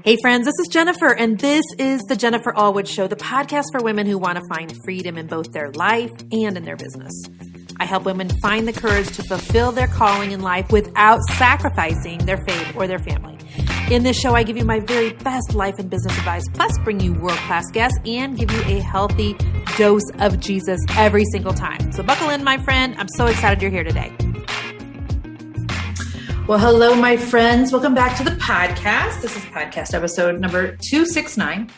Hey friends, this is Jennifer, and this is the Jennifer Allwood Show, the podcast for women who want to find freedom in both their life and in their business. I help women find the courage to fulfill their calling in life without sacrificing their faith or their family. In this show, I give you my very best life and business advice, plus bring you world-class guests and give you a healthy dose of Jesus every single time. So buckle in, my friend. I'm so excited you're here today. Well, hello, my friends. Welcome back to the podcast. This is podcast episode number 269.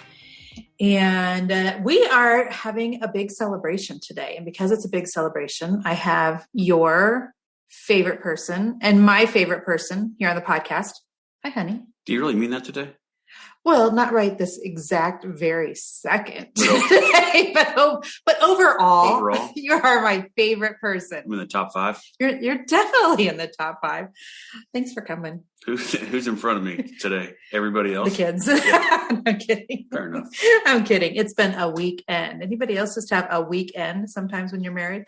And we are having a big celebration today. And because it's a big celebration, I have your favorite person and my favorite person here on the podcast. Hi, honey. Do you really mean that today? Well, not right this exact very second today, but overall, you are my favorite person. I'm in the top 5. You're definitely in the top 5. Thanks for coming. Who's in front of me today? Everybody else? The kids. Yeah. I'm kidding. Fair enough. I'm kidding. It's been a weekend. Anybody else just have a weekend sometimes when you're married?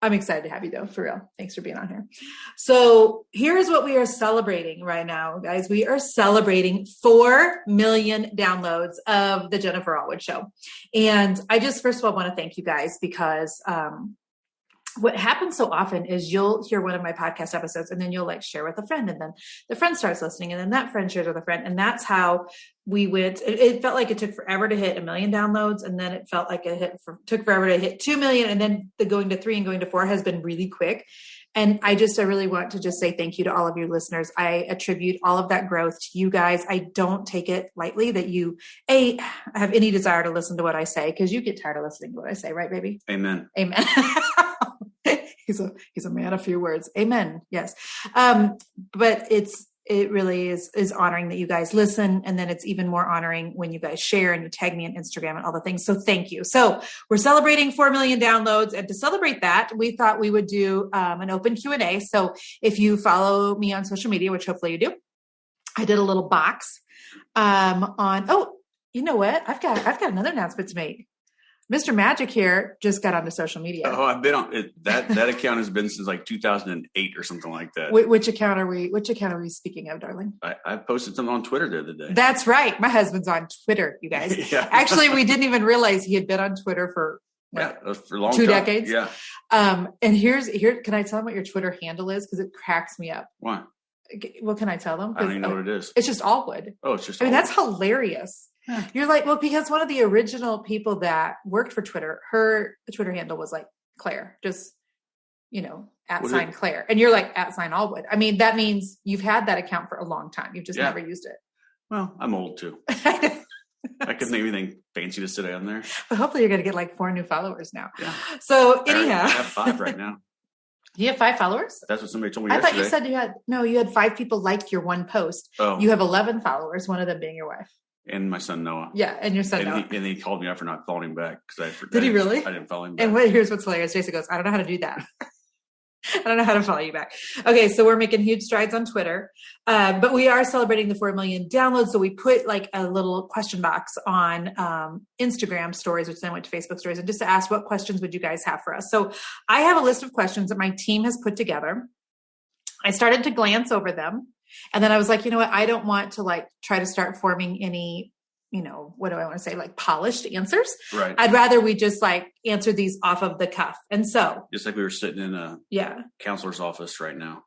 I'm excited to have you though, for real. Thanks for being on here. So here's what we are celebrating right now, guys. We are celebrating 4 million downloads of the Jennifer Allwood Show. And I just, first of all, want to thank you guys because, what happens so often is you'll hear one of my podcast episodes and then you'll like share with a friend and then the friend starts listening and then that friend shares with a friend. And that's how we went. It felt like it took forever to hit 1 million downloads. And then it felt like took forever to hit 2 million. And then the going to 3 and going to 4 has been really quick. And I really want to just say thank you to all of your listeners. I attribute all of that growth to you guys. I don't take it lightly that you have any desire to listen to what I say because you get tired of listening to what I say, right, baby? Amen. Amen. He's a man of few words. Amen. Yes. But it really is honoring that you guys listen. And then it's even more honoring when you guys share and you tag me on Instagram and all the things. So thank you. So we're celebrating 4 million downloads. And to celebrate that, we thought we would do an open Q&A. So if you follow me on social media, which hopefully you do, I did a little box you know what? I've got another announcement to make. Mr. Magic here just got onto social media. Oh, I've been on it. That account has been since like 2008 or something like that. Which account are we speaking of, darling? I posted something on Twitter the other day. That's right. My husband's on Twitter, you guys. Yeah. Actually, we didn't even realize he had been on Twitter for for a long 2 time. decades. Yeah. And here, can I tell them what your Twitter handle is? Because it cracks me up. Why? Well, can I tell them? I don't even know what it is. It's just Allwood. Oh, it's just. I mean, that's hilarious. Yeah. You're like, well, because one of the original people that worked for Twitter, her Twitter handle was like Claire, just, @ Claire. And you're like @ Allwood. I mean, that means you've had that account for a long time. You've just never used it. Well, I'm old too. I couldn't think of anything fancy to sit on there. But hopefully you're going to get like 4 new followers now. Yeah. So anyhow. I have 5 right now. You have 5 followers? That's what somebody told me yesterday. I yesterday. thought you had 5 people liked your one post. Oh. You have 11 followers, one of them being your wife. And my son Noah. Yeah, and your son Noah. And he called me out for not following him back because I forgot. Did he really? I didn't follow him back. And here's what's hilarious. Jason goes, I don't know how to do that. I don't know how to follow you back. Okay, so we're making huge strides on Twitter, but we are celebrating the 4 million downloads. So we put like a little question box on Instagram stories, which then went to Facebook stories, and just to ask what questions would you guys have for us. So I have a list of questions that my team has put together. I started to glance over them. And then I was like, you know what? I don't want to like try to start forming any, what do I want to say? Like polished answers. Right. I'd rather we just like answer these off of the cuff. And so. Just like we were sitting in a counselor's office right now.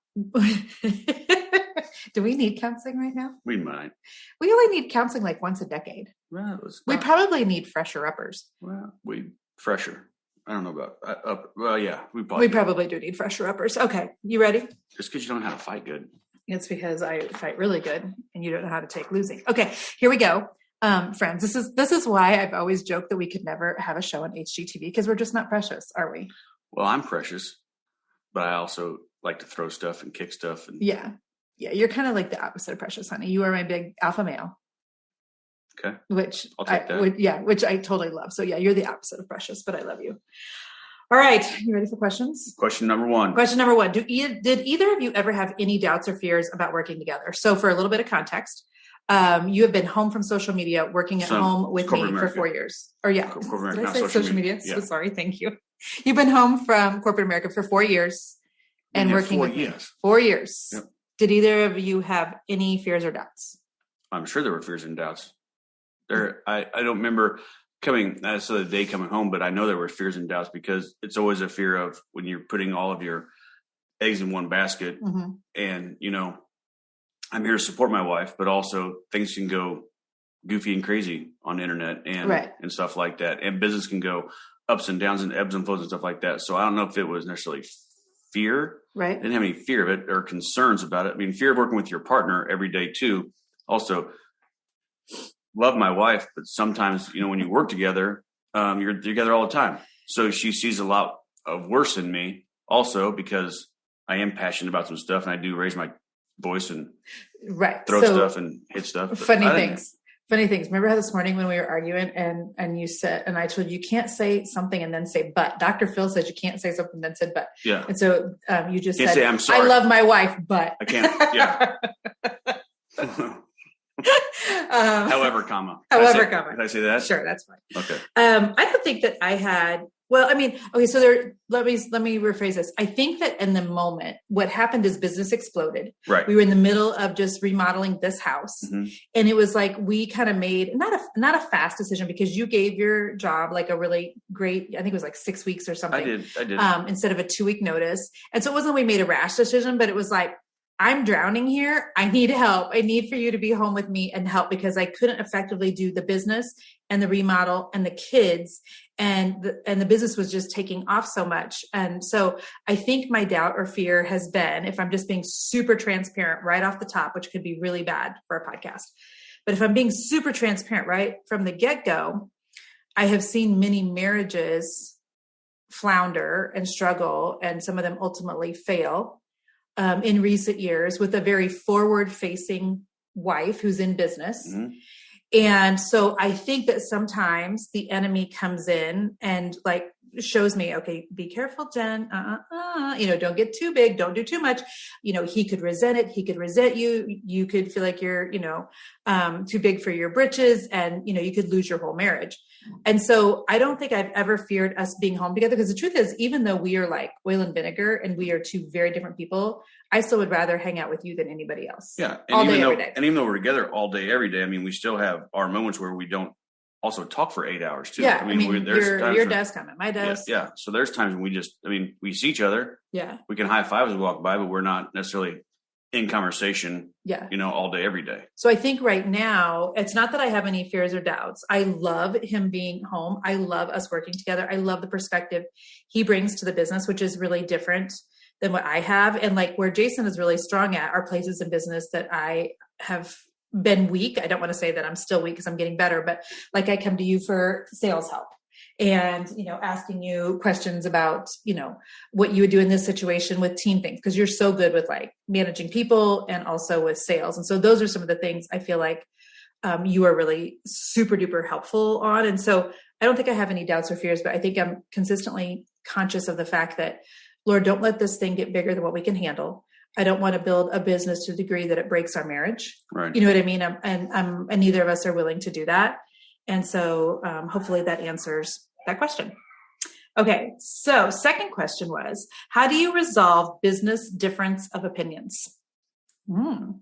Do we need counseling right now? We might. We only need counseling like once a decade. Well, we probably need fresher uppers. Well, fresher. I don't know about we probably do need fresher uppers. Okay. You ready? Just because you don't know how to fight good. It's because I fight really good and you don't know how to take losing. Okay, here we go. Friends, this is why I've always joked that we could never have a show on HGTV because we're just not precious, are we? Well, I'm precious, but I also like to throw stuff and kick stuff. And yeah, you're kind of like the opposite of precious, honey. You are my big alpha male. Okay. Which I'll take that. Which I totally love. So yeah, you're the opposite of precious, but I love you. All right. You ready for questions? Question number 1. Did either of you ever have any doubts or fears about working together? So for a little bit of context, you have been home from social media, working at home with me for 4 years. Or yeah. Did I say social media? Yeah. So sorry. Thank you. You've been home from corporate America for 4 years and working with me. 4 years. Yep. Did either of you have any fears or doubts? I'm sure there were fears and doubts. I don't remember the day coming home, but I know there were fears and doubts because it's always a fear of when you're putting all of your eggs in one basket and, I'm here to support my wife, but also things can go goofy and crazy on the internet and stuff like that. And business can go ups and downs and ebbs and flows and stuff like that. So I don't know if it was necessarily fear. Right. I didn't have any fear of it or concerns about it. I mean, fear of working with your partner every day too. Also, love my wife, but sometimes, when you work together, you're together all the time. So she sees a lot of worse in me also because I am passionate about some stuff and I do raise my voice and throw stuff and hit stuff. Funny things. Remember how this morning when we were arguing and you said, and I told you can't say something and then say, but Dr. Phil said you can't say something and then said, but. Yeah. And so you just said, say, I'm sorry. I love my wife, but. I can't. Yeah. However, Did I say that? Sure, that's fine. Okay. I don't think that I had. Well, I mean, okay. So let me rephrase this. I think that in the moment, what happened is business exploded. Right. We were in the middle of just remodeling this house, and it was like we kind of made not a fast decision because you gave your job like a really great. I think it was like 6 weeks or something. I did. Instead of a 2-week notice, and so it wasn't we made a rash decision, but it was like, I'm drowning here. I need help. I need for you to be home with me and help because I couldn't effectively do the business and the remodel and the kids and the business was just taking off so much. And so I think my doubt or fear has been, if I'm just being super transparent right off the top, which could be really bad for a podcast, but if I'm being super transparent right from the get-go, I have seen many marriages flounder and struggle and some of them ultimately fail. In recent years with a very forward-facing wife who's in business. Mm-hmm. And so I think that sometimes the enemy comes in and like shows me, okay, be careful, Jen. Don't get too big. Don't do too much. He could resent it. He could resent you. You could feel like you're, too big for your britches and, you could lose your whole marriage. And so I don't think I've ever feared us being home together because the truth is, even though we are like oil and vinegar and we are two very different people, I still would rather hang out with you than anybody else. Yeah. And even though we're together all day, every day, I mean, we still have our moments where we don't also talk for 8 hours too. Yeah. I mean your desk come at my desk. Yeah. So there's times when we see each other. Yeah. We can high five as we walk by, but we're not necessarily in conversation, all day, every day. So I think right now, it's not that I have any fears or doubts. I love him being home. I love us working together. I love the perspective he brings to the business, which is really different than what I have. And like where Jason is really strong at are places in business that I have been weak. I don't want to say that I'm still weak because I'm getting better, but like I come to you for sales help. And, asking you questions about, what you would do in this situation with team things, because you're so good with like managing people and also with sales. And so those are some of the things I feel like you are really super duper helpful on. And so I don't think I have any doubts or fears, but I think I'm consistently conscious of the fact that, Lord, don't let this thing get bigger than what we can handle. I don't want to build a business to the degree that it breaks our marriage. Right. You know what I mean? And neither of us are willing to do that. And so hopefully that answers that question. Okay. So second question was, how do you resolve business difference of opinions? Well,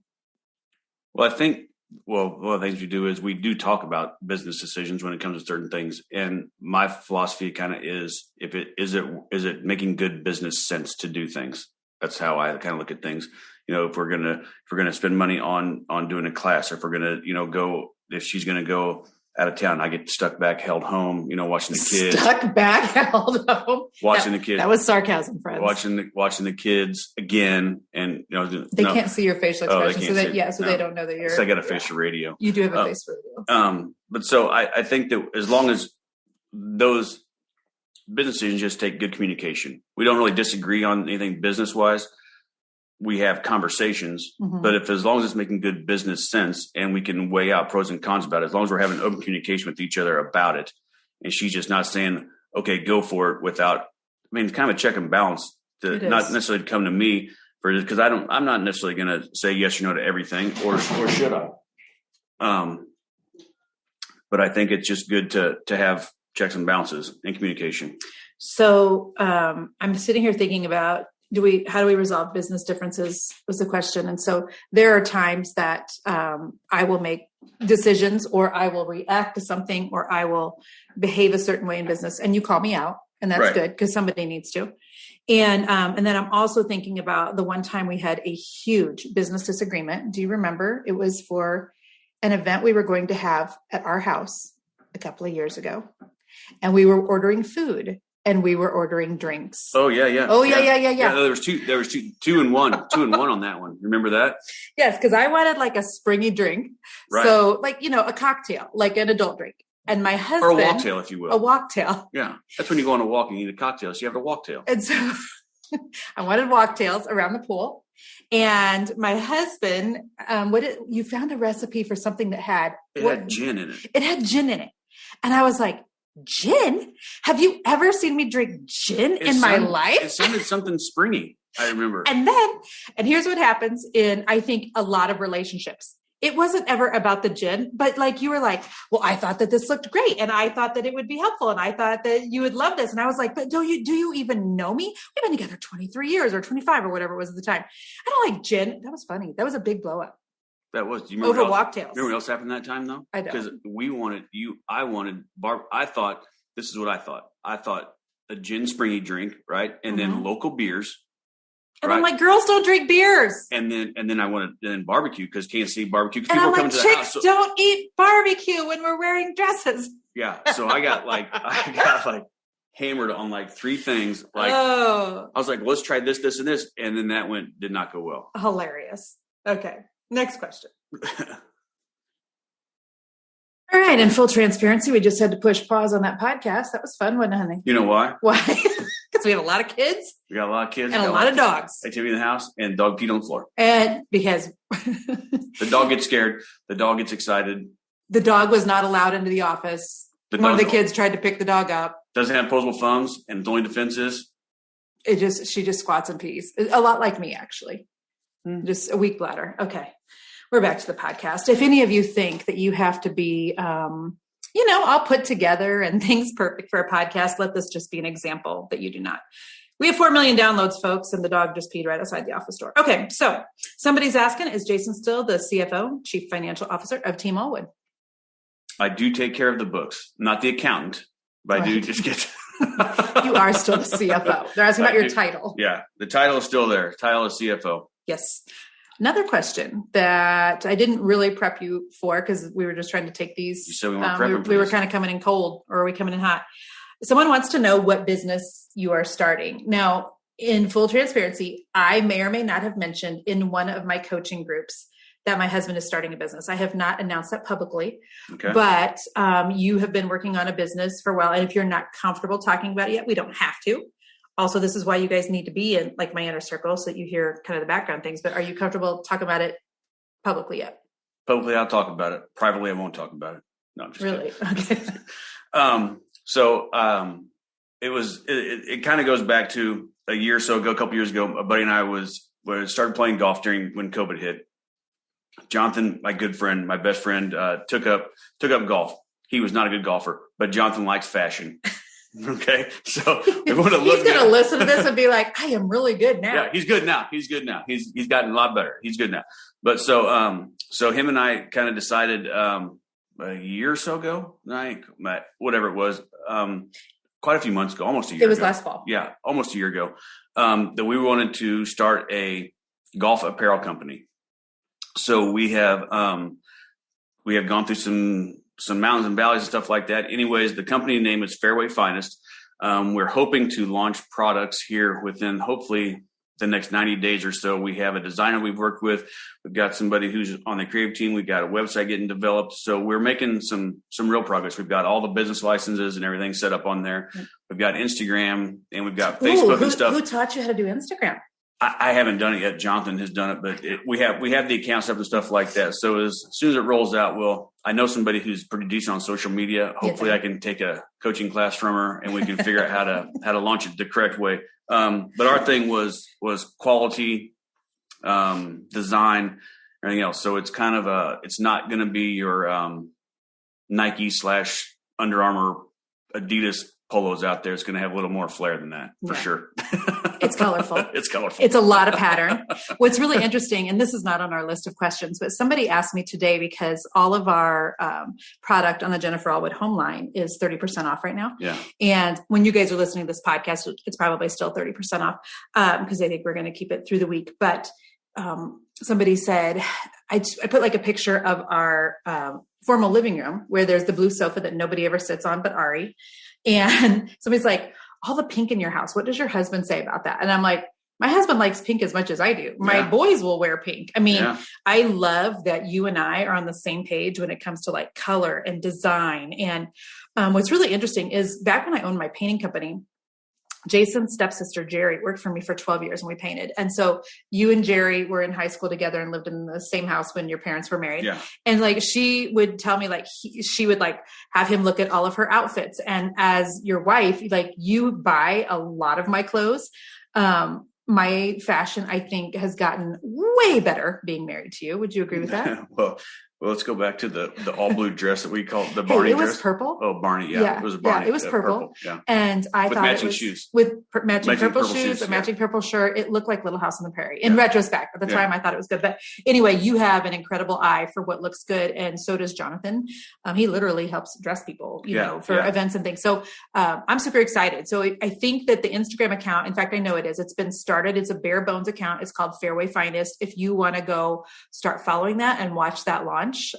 I think, one of the things we do is we do talk about business decisions when it comes to certain things. And my philosophy kind of is, is it making good business sense to do things? That's how I kind of look at things. If we're going to spend money on doing a class, or if we're going to, if she's going to go out of town, I get stuck back, held home, watching the kids. Stuck back, held home. Watching the kids. That was sarcasm, friends. Watching the kids again, and they can't see your facial expression, they don't know that you're. So I got a face for radio. You do have a face for radio. But so I think that as long as those business decisions just take good communication, we don't really disagree on anything business wise. We have conversations, but as long as it's making good business sense and we can weigh out pros and cons about it, as long as we're having open communication with each other about it, and she's just not saying, okay, go for it without, it's kind of a check and balance to not necessarily come to me for it, because I'm not necessarily going to say yes or no to everything, or should I? But I think it's just good to have checks and balances and communication. So I'm sitting here thinking about how do we resolve business differences was the question. And so there are times that I will make decisions, or I will react to something, or I will behave a certain way in business, and you call me out, and that's good because somebody needs to. And then I'm also thinking about the one time we had a huge business disagreement. Do you remember? It was for an event we were going to have at our house a couple of years ago, and we were ordering food. And we were ordering drinks. Oh yeah. Yeah. There was two and one on that one. Remember that? Yes, because I wanted like a springy drink. Right. So like, a cocktail, like an adult drink. And my husband. Or a walktail, if you will. A walktail. Yeah. That's when you go on a walk and you need a cocktail. So you have a walktail. And so I wanted walktails around the pool. And my husband, you found a recipe for something that had. It had gin in it. It had gin in it. And I was like, gin? Have you ever seen me drink gin in my life? It sounded something springy, I remember. And here's what happens in, I think, a lot of relationships. It wasn't ever about the gin, but like you were like, well, I thought that this looked great, and I thought that it would be helpful, and I thought that you would love this. And I was like, but do you even know me? We've been together 23 years or 25 or whatever it was at the time. I don't like gin. That was funny. That was a big blow up. That was. Do you remember over walktails. Remember what else happened that time though? I don't. Because I wanted Barb. I thought, this is what I thought. I thought a gin springy drink, right? And then local beers. And I'm like, girls don't drink beers. And then I wanted barbecue, because Kansas City barbecue. And I'm like, chicks don't eat barbecue when we're wearing dresses. Yeah. So I got like hammered on like three things. Like, I was like, let's try this, this, and this. And then that did not go well. Hilarious. Okay. Next question. All right. In full transparency, we just had to push pause on that podcast. That was fun, wasn't it, honey? You know why? Why? Because we have a lot of kids. We got a lot of kids. And a lot of dogs. Activity in the house, and dog peed on the floor. And because the dog gets scared. The dog gets excited. The dog was not allowed into the office. One of the kids tried to pick the dog up. Doesn't have opposable thumbs, and the only defense is? she just squats and pees. A lot like me, actually. Just a weak bladder. Okay. We're back to the podcast. If any of you think that you have to be, all put together and things perfect for a podcast, let this just be an example that you do not. We have 4 million downloads, folks, and the dog just peed right outside the office door. Okay, so somebody's asking, is Jason still the CFO, Chief Financial Officer of Team Allwood? I do take care of the books, not the accountant, but I do just get... You are still the CFO. They're asking about your title. Yeah, the title is still there. Title is CFO. Yes. Another question that I didn't really prep you for, because we were just trying to take these. You said we weren't prepping. We were kind of coming in cold, or are we coming in hot? Someone wants to know what business you are starting. Now, in full transparency, I may or may not have mentioned in one of my coaching groups that my husband is starting a business. I have not announced that publicly, but you have been working on a business for a while. And if you're not comfortable talking about it yet, we don't have to. Also, this is why you guys need to be in like my inner circle, so that you hear kind of the background things. But are you comfortable talking about it publicly yet? Publicly, I'll talk about it. Privately, I won't talk about it. No, I'm just really kidding. Okay. It kind of goes back to a year or so ago, a couple years ago. A buddy and I started playing golf when COVID hit. Jonathan, my good friend, my best friend, took up golf. He was not a good golfer, but Jonathan likes fashion. Okay, so we want to look. He's going to listen to this and be like, "I am really good now." Yeah, he's good now. He's gotten a lot better. He's good now. But so him and I kind of decided a year or so ago, whatever it was, quite a few months ago, almost a year. It was ago. Last fall. Yeah, almost a year ago, that we wanted to start a golf apparel company. So we have gone through some mountains and valleys and stuff like that. Anyways, the company name is Fairway Finest. We're hoping to launch products here within hopefully the next 90 days or so. We have a designer we've worked with. We've got somebody who's on the creative team. We've got a website getting developed. So we're making some real progress. We've got all the business licenses and everything set up on there. We've got Instagram and we've got Facebook and stuff. Who taught you how to do Instagram? I haven't done it yet. Jonathan has done it, but we have the account stuff and stuff like that. So as soon as it rolls out, I know somebody who's pretty decent on social media. Hopefully I can take a coaching class from her and we can figure out how to launch it the correct way. But our thing was quality, design, everything else. So it's kind of it's not going to be your Nike / Under Armour, Adidas polos out there, it's going to have a little more flair than that for sure. It's colorful. It's colorful. It's a lot of pattern. What's really interesting, and this is not on our list of questions, but somebody asked me today because all of our product on the Jennifer Allwood home line is 30% off right now. Yeah. And when you guys are listening to this podcast, it's probably still 30% off because I think we're going to keep it through the week. But somebody said, I put like a picture of our formal living room where there's the blue sofa that nobody ever sits on but Ari. And somebody's like, all the pink in your house, what does your husband say about that? And I'm like, my husband likes pink as much as I do. My boys will wear pink. I mean, I love that you and I are on the same page when it comes to like color and design. And what's really interesting is back when I owned my painting company, Jason's stepsister, Jerry, worked for me for 12 years and we painted. And so you and Jerry were in high school together and lived in the same house when your parents were married. Yeah. And like, she would tell me like, she would like have him look at all of her outfits. And as your wife, like you buy a lot of my clothes. My fashion, I think, has gotten way better being married to you. Would you agree with that? Well, let's go back to the all blue dress that we called the Barney dress. It was purple. Oh, Barney. Yeah. It was a Barney. Yeah, it was purple. Yeah. And I with thought matching it was shoes. With matching purple shoes, a matching purple shirt. It looked like Little House on the Prairie. In retrospect, at the time, I thought it was good. But anyway, you have an incredible eye for what looks good. And so does Jonathan. He literally helps dress people, you know, for events and things. So I'm super excited. So I think that the Instagram account, in fact, I know it is. It's been started. It's a bare bones account. It's called Fairway Finest. If you want to go start following that and watch that launch,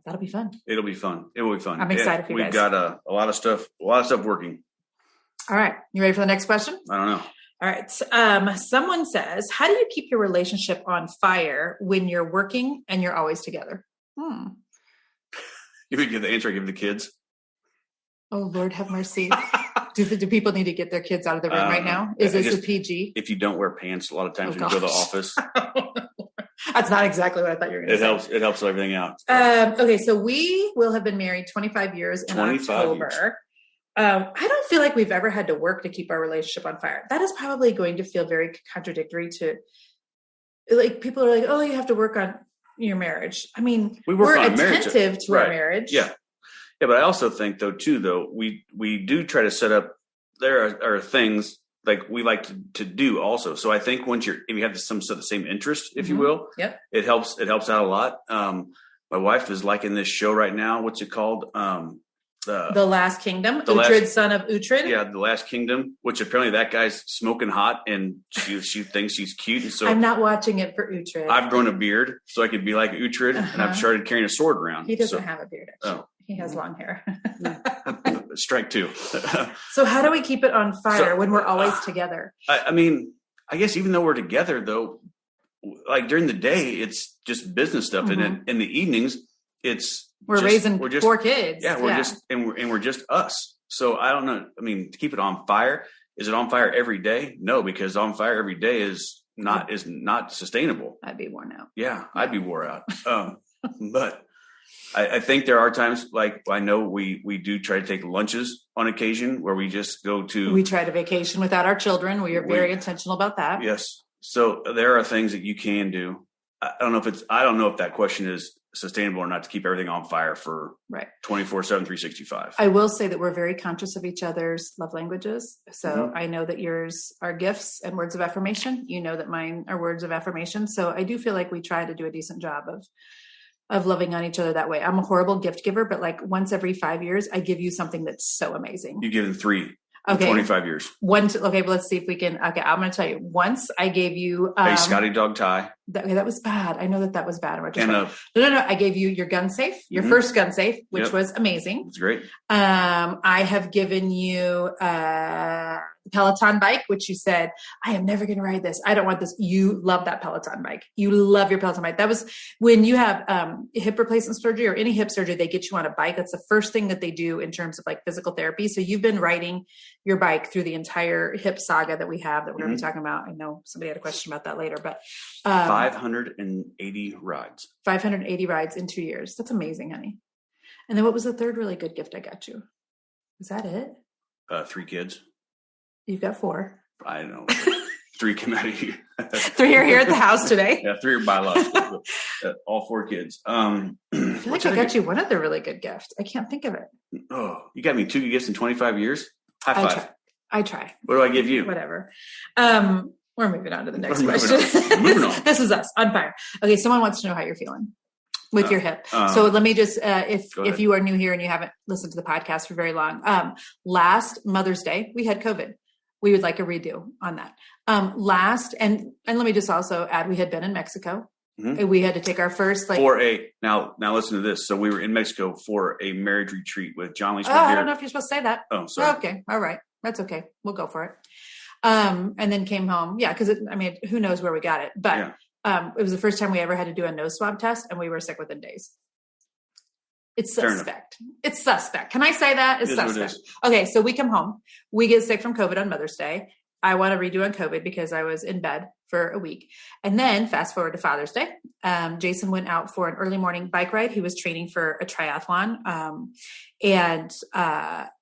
that'll be fun. It'll be fun. It will be fun. I'm excited for you guys. We've got a lot of stuff working. All right. You ready for the next question? I don't know. All right. Someone says, how do you keep your relationship on fire when you're working and you're always together? You would give the answer I give the kids. Oh, Lord have mercy. Do people need to get their kids out of the room right now? Is this a PG? If you don't wear pants, a lot of times when you go to the office. That's not exactly what I thought you were going to say. It helps everything out. Okay, so we will have been married 25 years in October. I don't feel like we've ever had to work to keep our relationship on fire. That is probably going to feel very contradictory to, like, people are like, oh, you have to work on your marriage. I mean, we're attentive to our marriage. Yeah. Yeah, but I also think, we do try to set up, there are things like we like to do also. So I think if you have some sort of the same interest, if you will, it helps out a lot. My wife is liking this show right now. What's it called? The Last Kingdom, Uhtred, son of Uhtred. Yeah, The Last Kingdom, which apparently that guy's smoking hot and she thinks she's cute. And so I'm not watching it for Uhtred. I've grown a beard so I could be like Uhtred, and I've started carrying a sword around. He doesn't have a beard, actually. He has long hair. Strike two. So how do we keep it on fire when we're always together? I mean, I guess even though we're together, though, like during the day, it's just business stuff. And then in the evenings, we're raising 4 kids. Yeah, we're just us. So I don't know. I mean, to keep it on fire, is it on fire every day? No, because on fire every day is not sustainable. I'd be worn out. Yeah, I'd be wore out. But I think there are times, like I know we do try to take lunches on occasion where we just go to. We try to vacation without our children. We are very intentional about that. Yes. So there are things that you can do. I don't know if that question is sustainable or not to keep everything on fire for 24/7, 365. I will say that we're very conscious of each other's love languages. So I know that yours are gifts and words of affirmation. You know that mine are words of affirmation. So I do feel like we try to do a decent job of loving on each other that way. I'm a horrible gift giver, but like once every 5 years, I give you something that's so amazing. You give them 3 in 25 years. Okay, but let's see if we can. Okay, I'm going to tell you. Once I gave you a Scotty dog tie. That was bad. I know that was bad. No. I gave you your gun safe, your first gun safe, which was amazing. It's great. I have given you the Peloton bike, which you said, I am never going to ride this. I don't want this. You love that Peloton bike. You love your Peloton bike. That was when you have hip replacement surgery or any hip surgery, they get you on a bike. That's the first thing that they do in terms of like physical therapy. So you've been riding your bike through the entire hip saga that we have that we're going to be talking about. I know somebody had a question about that later, but 580 rides. 580 rides in 2 years. That's amazing, honey. And then what was the third really good gift I got you? Was that it? 3 kids. You've got 4. I don't know. 3 came out of here. 3 are here at the house today. Yeah, 3 are by law. All 4 kids. I feel like I got you one other really good gift. I can't think of it. Oh, you got me 2 gifts in 25 years? High five. I try. What do I give you? Whatever. We're moving on to the next question. Moving on. This is us on fire. Okay, someone wants to know how you're feeling with your hip. So let me just, if you are new here and you haven't listened to the podcast for very long, last Mother's Day, we had COVID. We would like a redo on that. And let me just also add, we had been in Mexico. Mm-hmm. We had to take our first now listen to this. So we were in Mexico for a marriage retreat with John Lee. I don't know if you're supposed to say that. Oh, sorry. Okay. All right. That's okay. We'll go for it. And then came home. Yeah. Cause who knows where we got it, but it was the first time we ever had to do a nose swab test and we were sick within days. It's suspect. It's suspect. Can I say that? It's suspect. Okay. So we come home, we get sick from COVID on Mother's Day. I want to redo on COVID because I was in bed for a week. And then fast forward to Father's Day. Jason went out for an early morning bike ride. He was training for a triathlon. And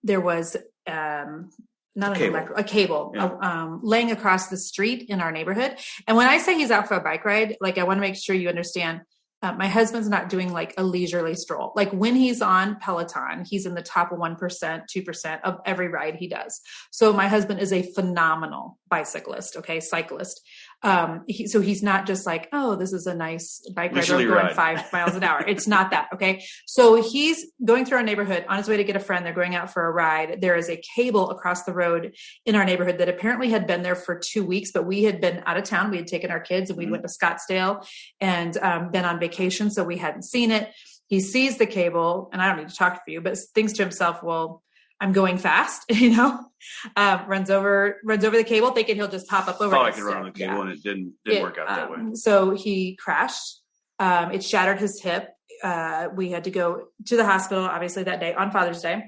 there was, a cable laying across the street in our neighborhood. And when I say he's out for a bike ride, I want to make sure you understand, my husband's not doing a leisurely stroll. When he's on Peloton, he's in the top 1%, 2% of every ride he does. So my husband is a phenomenal bicyclist. Okay. Cyclist. So he's not just this is a nice bike ride going 5 miles an hour. It's not that. Okay. So he's going through our neighborhood on his way to get a friend. They're going out for a ride. There is a cable across the road in our neighborhood that apparently had been there for 2 weeks, but we had been out of town. We had taken our kids and we went to Scottsdale and been on vacation. So we hadn't seen it. He sees the cable, and I don't need to talk to you, but thinks to himself, well, I'm going fast, runs over the cable thinking he'll just pop up over. I could run on the cable and it didn't work out that way. So he crashed. It shattered his hip. We had to go to the hospital, obviously that day on Father's Day.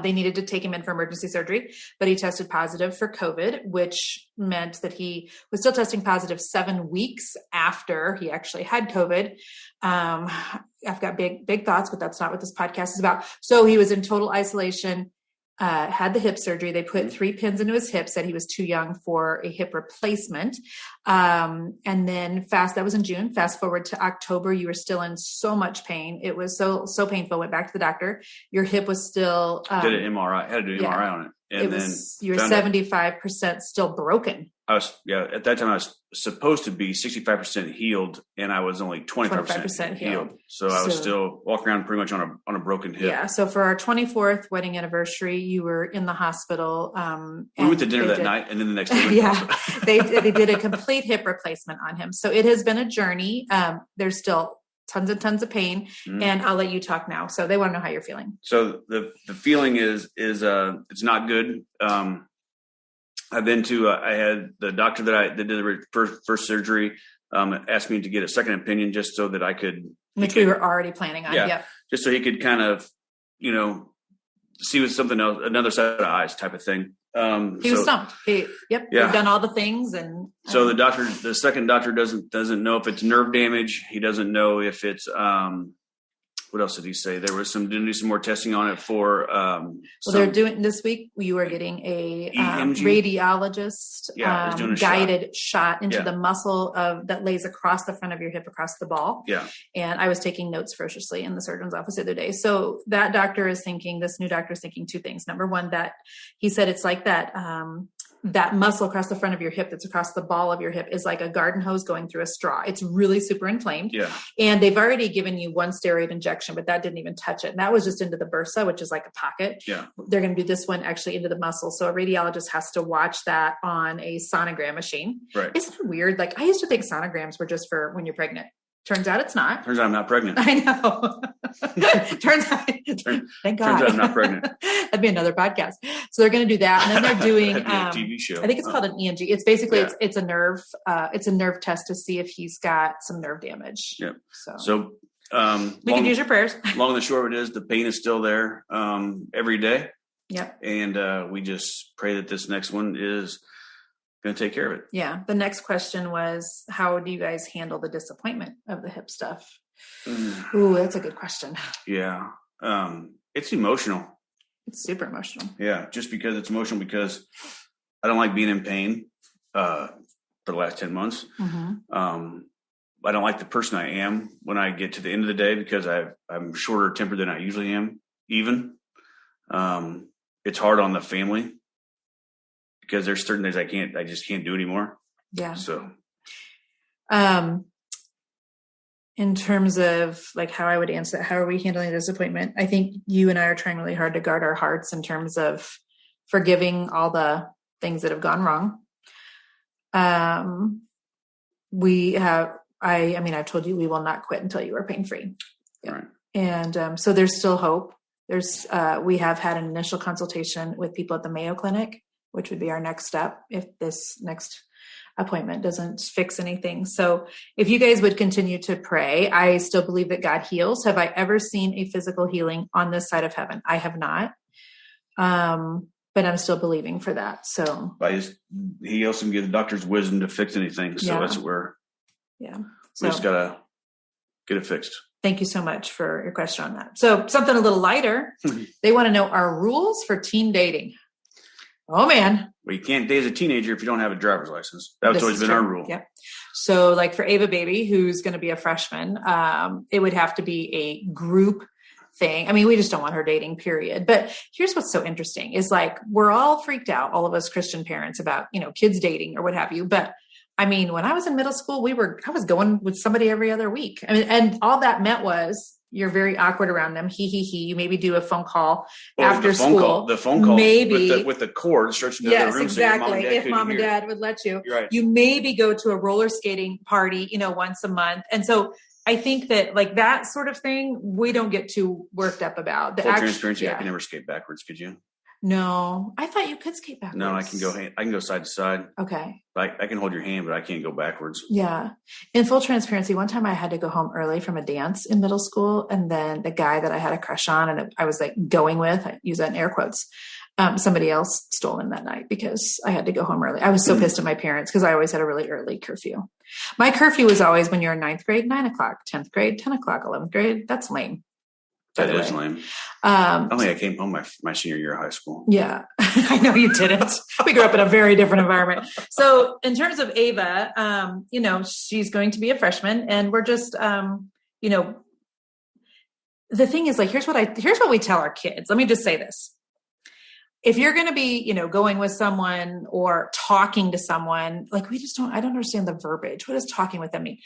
They needed to take him in for emergency surgery, but he tested positive for COVID, which meant that he was still testing positive 7 weeks after he actually had COVID. I've got big thoughts, but that's not what this podcast is about. So he was in total isolation, had the hip surgery. They put 3 pins into his hip, said he was too young for a hip replacement. And then that was in June. Fast forward to October, you were still in so much pain. It was so painful. Went back to the doctor. Your hip was still, did an MRI, had to do an MRI on it. And you were 75% still broken. At that time I was supposed to be 65% healed and I was only 25% healed. So I was still walking around pretty much on a broken hip. Yeah. So for our 24th wedding anniversary, you were in the hospital. We went to dinner that night and then the next day. They did a complete hip replacement on him. So it has been a journey. There's still tons and tons of pain, and I'll let you talk now. So they want to know how you're feeling. So the feeling is it's not good. I've been to, I had the doctor that did the first surgery, asked me to get a second opinion just so that I could. Which we were already planning on. Yeah. Just so he could kind of, see with something else, another set of eyes type of thing. He was stumped. We've done all the things. And so the second doctor doesn't know if it's nerve damage. He doesn't know if it's, what else did he say? There was didn't do some more testing on it for, they're doing this week. You are getting a radiologist guided shot into the muscle that lays across the front of your hip, across the ball. Yeah. And I was taking notes ferociously in the surgeon's office the other day. So that this new doctor is thinking 2 things. Number one, that he said it's like that muscle across the front of your hip that's across the ball of your hip is like a garden hose going through a straw. It's really super inflamed. Yeah. And they've already given you 1 steroid injection, but that didn't even touch it. And that was just into the bursa, which is like a pocket. Yeah. They're going to do this one actually into the muscle. So a radiologist has to watch that on a sonogram machine. Right. Isn't it weird? I used to think sonograms were just for when you're pregnant. Turns out it's not. Turns out I'm not pregnant. I know. Thank God. Turns out I'm not pregnant. That'd be another podcast. So they're going to do that. And then they're doing, a TV show. I think it's called an EMG. It's basically, it's a nerve test to see if he's got some nerve damage. Yep. So we can use your prayers. Long and the short of it is the pain is still there every day. Yep. And we just pray that this next one is going to take care of it. Yeah. The next question was, how do you guys handle the disappointment of the hip stuff? Ooh, that's a good question. Yeah. It's emotional. It's super emotional. Yeah. Just because it's emotional, because I don't like being in pain for the last 10 months. Mm-hmm. I don't like the person I am when I get to the end of the day, because I'm shorter tempered than I usually am. Even it's hard on the family because there's certain things I just can't do anymore. Yeah. So, in terms of like how I would answer that, how are we handling disappointment? I think you and I are trying really hard to guard our hearts in terms of forgiving all the things that have gone wrong. I've told you we will not quit until you are pain free. yeah. Right. And so there's still hope. We have had an initial consultation with people at the Mayo Clinic, which would be our next step if this next appointment doesn't fix anything. So if you guys would continue to pray, I still believe that God heals. Have I ever seen a physical healing on this side of heaven? I have not. But I'm still believing for that. So he also gives the doctors wisdom to fix anything. So that's where we just gotta get it fixed. Thank you so much for your question on that. So something a little lighter. They want to know our rules for teen dating. Oh man. Well, you can't date as a teenager if you don't have a driver's license. That's always been our rule. Yep. So like for Ava Baby, who's going to be a freshman, it would have to be a group thing. I mean, we just don't want her dating, period. But here's what's so interesting is like, we're all freaked out, all of us Christian parents about, kids dating or what have you. But I mean, when I was in middle school, I was going with somebody every other week. I mean, and all that meant was you're very awkward around them. You maybe do a phone call after school. The phone call maybe with the cord stretched into the other room. Exactly. So if mom and dad would let you, right. You maybe go to a roller skating party, once a month. And so I think that like that sort of thing, we don't get too worked up about. Full transparency, I can never skate backwards. Could you? No, I thought you could skate backwards. No, I can go side to side. Okay. I can hold your hand, but I can't go backwards. Yeah. In full transparency, one time I had to go home early from a dance in middle school. And then the guy that I had a crush on and I was like going with, I use that in air quotes, somebody else stole him that night because I had to go home early. I was so pissed at my parents because I always had a really early curfew. My curfew was always when you're in 9th grade, 9 o'clock, 10th grade, 10 o'clock, 11th grade. That's lame. That is lame. I don't think I came home my senior year of high school. Yeah, I know you didn't. We grew up in a very different environment. So in terms of Ava, she's going to be a freshman and we're just, the thing is like, here's what we tell our kids. Let me just say this. If you're going to be, going with someone or talking to someone, like I don't understand the verbiage. What does talking with them mean?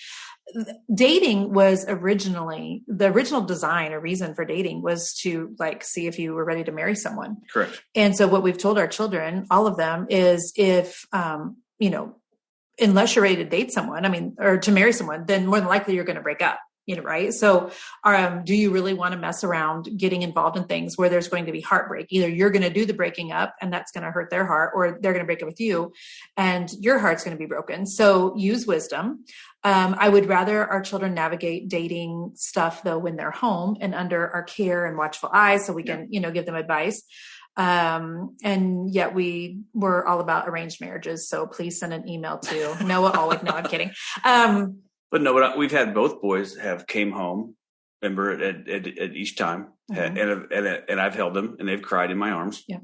Dating was the original design or reason for dating was to like, see if you were ready to marry someone. Correct. And so what we've told our children, all of them is if, unless you're ready to date someone, or to marry someone, then more than likely you're going to break up. Right. So, do you really want to mess around getting involved in things where there's going to be heartbreak? Either you're going to do the breaking up and that's going to hurt their heart, or they're going to break up with you and your heart's going to be broken. So use wisdom. I would rather our children navigate dating stuff though, when they're home and under our care and watchful eyes. So we can, give them advice. And yet we're all about arranged marriages. So please send an email to Noah Allwood. No, I'm kidding. But no, we've had both boys have came home, remember, at each time, and I've held them, and they've cried in my arms. Yeah.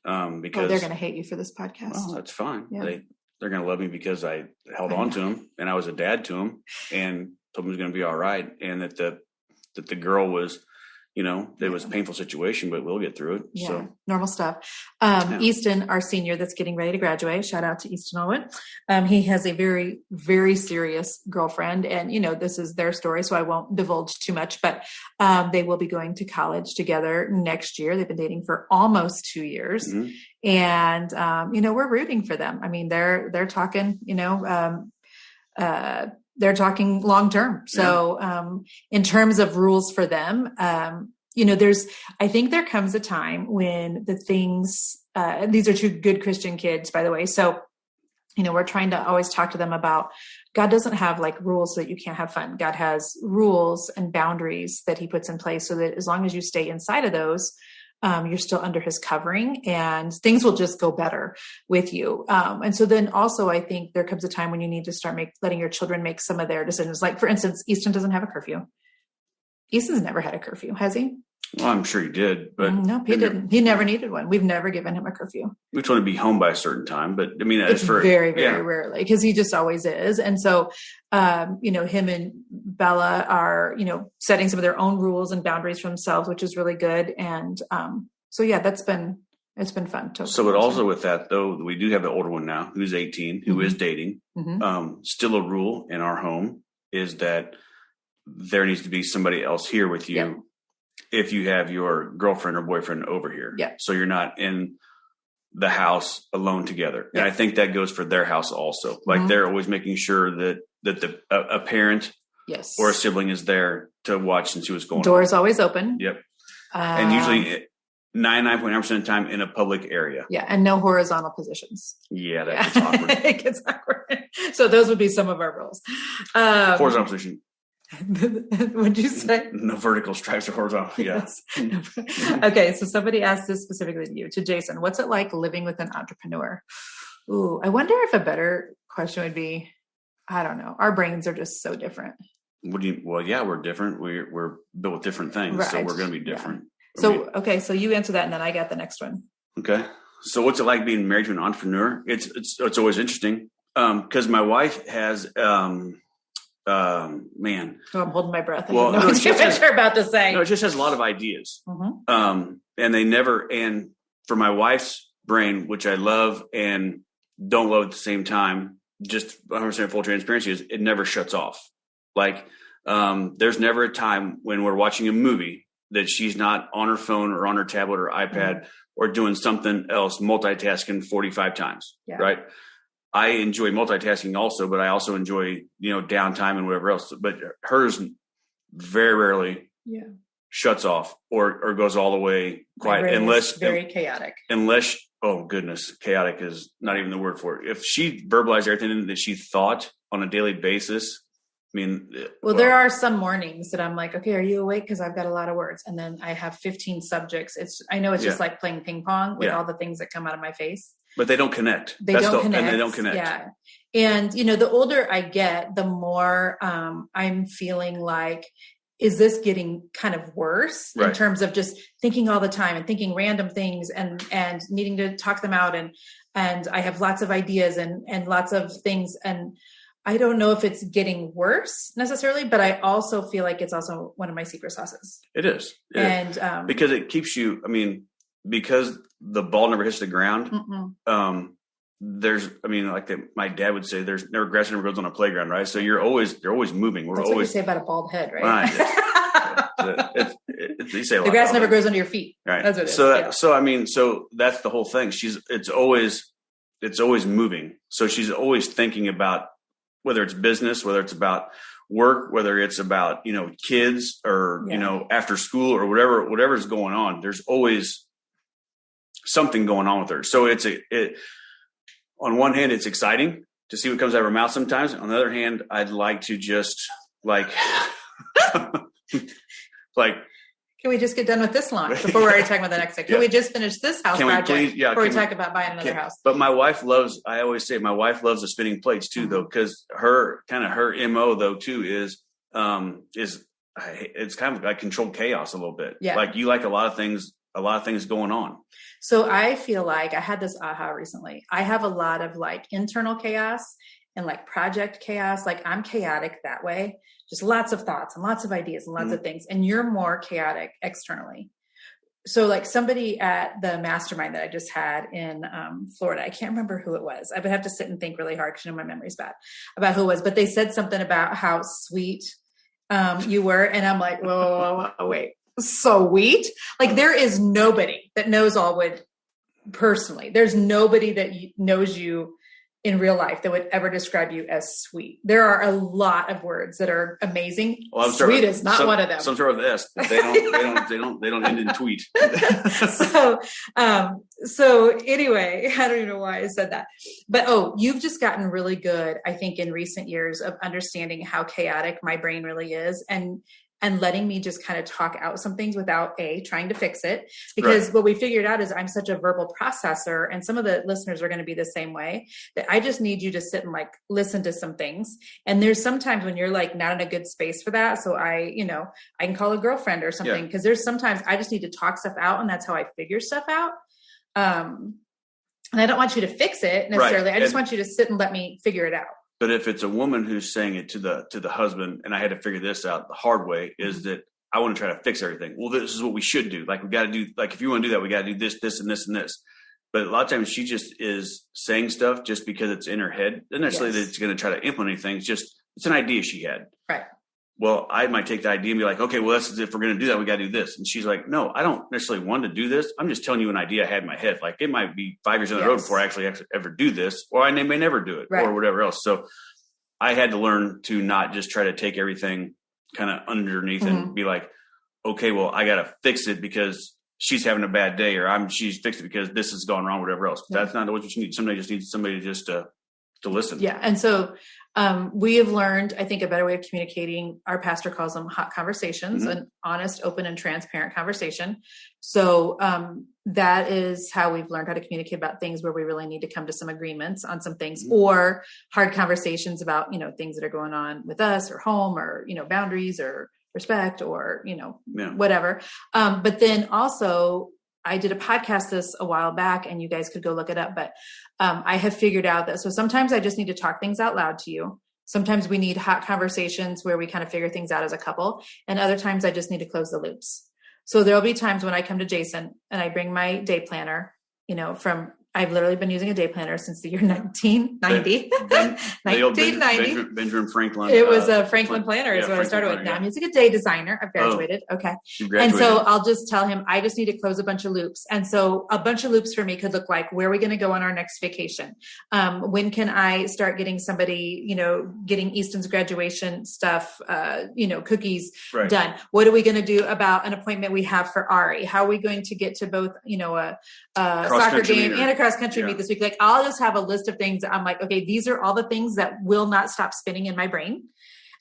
Because they're going to hate you for this podcast. Well, that's fine. Yeah. They're going to love me because I held on to them, and I was a dad to them, and told them it was going to be all right, and that the girl was. It was a painful situation, but we'll get through it. Yeah, so normal stuff. Easton, our senior that's getting ready to graduate, shout out to Easton Allwood. He has a very, very serious girlfriend and, this is their story, so I won't divulge too much, but they will be going to college together next year. They've been dating for almost 2 years. Mm-hmm. And, we're rooting for them. I mean, they're talking, they're talking long term. So, in terms of rules for them, I think there comes a time when the things, these are two good Christian kids, by the way. So, we're trying to always talk to them about God doesn't have like rules so that you can't have fun. God has rules and boundaries that he puts in place so that as long as you stay inside of those, you're still under his covering and things will just go better with you. And so then also I think there comes a time when you need to start letting your children make some of their decisions. Like for instance, Easton doesn't have a curfew. Easton's never had a curfew, has he? Well, I'm sure he did, but no, he didn't. He never needed one. We've never given him a curfew. We told him to be home by a certain time, but I mean, it's very, very rarely because he just always is. And so, him and Bella are, setting some of their own rules and boundaries for themselves, which is really good. And, that's been It's been fun. So, but also with that though, we do have the older one now who's 18, who is dating. Still a rule in our home is that there needs to be somebody else here with you if you have your girlfriend or boyfriend over here. Yeah. So you're not in the house alone together. And I think that goes for their house also. Like they're always making sure that a parent or a sibling is there to watch and see what's going on. Door's always open. Yep. And usually 99.9% of the time in a public area. Yeah. And no horizontal positions. Yeah. That gets awkward. It gets awkward. So those would be some of our rules. Horizontal position. What'd you say? No vertical stripes or horizontal. Yes. Okay. So somebody asked this specifically to you, to Jason. What's it like living with an entrepreneur? Ooh, I wonder if a better question would be, I don't know. Our brains are just so different. Well, yeah, we're different. We're built with different things. Right. So we're going to be different. So, okay. So you answer that and then I got the next one. Okay. So what's it like being married to an entrepreneur? It's always interesting. Cause my wife has, man. Oh, I'm holding my breath. I Well, know what you're about to say. No, it just has a lot of ideas. And and for my wife's brain, which I love and don't love at the same time, just 100% full transparency, is it never shuts off. Like, there's never a time when we're watching a movie that she's not on her phone or on her tablet or iPad or doing something else, multitasking 45 times. Yeah. Right. I enjoy multitasking also, but I also enjoy, downtime and whatever else. But hers very rarely shuts off or goes all the way quiet, unless very chaotic. Unless, oh goodness, chaotic is not even the word for it. If she verbalized everything that she thought on a daily basis, well, there are some mornings that I'm like, okay, are you awake? Because I've got a lot of words. And then I have 15 subjects. I know it's just like playing ping pong with all the things that come out of my face. But they don't connect. And they don't connect. Yeah. And, the older I get, the more I'm feeling like, is this getting kind of worse in terms of just thinking all the time and thinking random things and needing to talk them out. And I have lots of ideas and lots of things. And I don't know if it's getting worse necessarily, but I also feel like it's also one of my secret sauces. It is. Because it keeps you, because the ball never hits the ground. My dad would say, there's never grass never grows on a playground, right? So they're always moving. That's what you say about a bald head, right? You say the grass never grows under your feet. Right. That's what it is. So that's the whole thing. It's always moving. So she's always thinking about, whether it's business, whether it's about work, whether it's about, kids or, after school or whatever's going on, there's always something going on with her. So on one hand, it's exciting to see what comes out of her mouth sometimes. On the other hand, I'd like to just can we just get done with this launch before we're already talking about the next thing? Can we just finish this house project before we talk about buying another house? But my wife I always say my wife loves the spinning plates too, though, because her MO though too is it's kind of like controlled chaos a little bit. Yeah. Like you like a lot of things going on. So I feel like I had this aha recently. I have a lot of internal chaos and project chaos. I'm chaotic that way. Just lots of thoughts and lots of ideas and lots of things. And you're more chaotic externally. So somebody at the Mastermind that I just had in Florida, I can't remember who it was. I would have to sit and think really hard because my memory's bad about who it was. But they said something about how sweet you were. And I'm like, whoa, wait, sweet? There is nobody that knows Allwood personally. There's nobody that knows you in real life that would ever describe you as sweet. There are a lot of words that are amazing. Well, sweet is not one of them. Some sort of S. They don't end in tweet. So anyway, I don't even know why I said that. But you've just gotten really good, I think, in recent years of understanding how chaotic my brain really is and letting me just kind of talk out some things without trying to fix it. Because what we figured out is I'm such a verbal processor, and some of the listeners are going to be the same way, that I just need you to sit and listen to some things. And there's sometimes when you're not in a good space for that. So I can call a girlfriend or something, because there's sometimes I just need to talk stuff out, and that's how I figure stuff out. And I don't want you to fix it necessarily. I just want you to sit and let me figure it out. But if it's a woman who's saying it to the husband, and I had to figure this out the hard way, is that I want to try to fix everything. Well, this is what we should do. Like, we got to do, like, if you want to do that, we got to do this, this, and this, and this. But a lot of times she just is saying stuff just because it's in her head. Not necessarily that it's going to try to implement anything. It's an idea she had. Right. Well, I might take the idea and be like, okay, well, if we're going to do that, we got to do this. And she's like, no, I don't necessarily want to do this. I'm just telling you an idea I had in my head. Like, it might be 5 years down the road before I actually ever do this, or I may never do it, or whatever else. So I had to learn to not just try to take everything kind of underneath and be like, okay, well, I got to fix it because she's having a bad day, or she's fixed it because this has gone wrong, whatever else. Yeah. That's not what you need. Somebody just needs somebody just to listen. Yeah. And so we have learned, I think, a better way of communicating. Our pastor calls them hot conversations, an honest, open, and transparent conversation. So that is how we've learned how to communicate about things where we really need to come to some agreements on some things, or hard conversations about, things that are going on with us or home, or, boundaries or respect, or, whatever. But then also, I did a podcast this a while back, and you guys could go look it up, but I have figured out that, so sometimes I just need to talk things out loud to you. Sometimes we need hot conversations where we kind of figure things out as a couple. And other times I just need to close the loops. So there'll be times when I come to Jason and I bring my day planner, I've literally been using a day planner since the year 1990. 1990. Benjamin Franklin. It was a Franklin planner is what I started with. Now I'm using a day designer. I've graduated. Okay. And so I'll just tell him, I just need to close a bunch of loops. And so a bunch of loops for me could look like, where are we going to go on our next vacation? When can I start getting somebody, getting Easton's graduation stuff, cookies done? What are we going to do about an appointment we have for Ari? How are we going to get to both, a soccer game and a cross country meet this week? Like, I'll just have a list of things that I'm like, okay, these are all the things that will not stop spinning in my brain.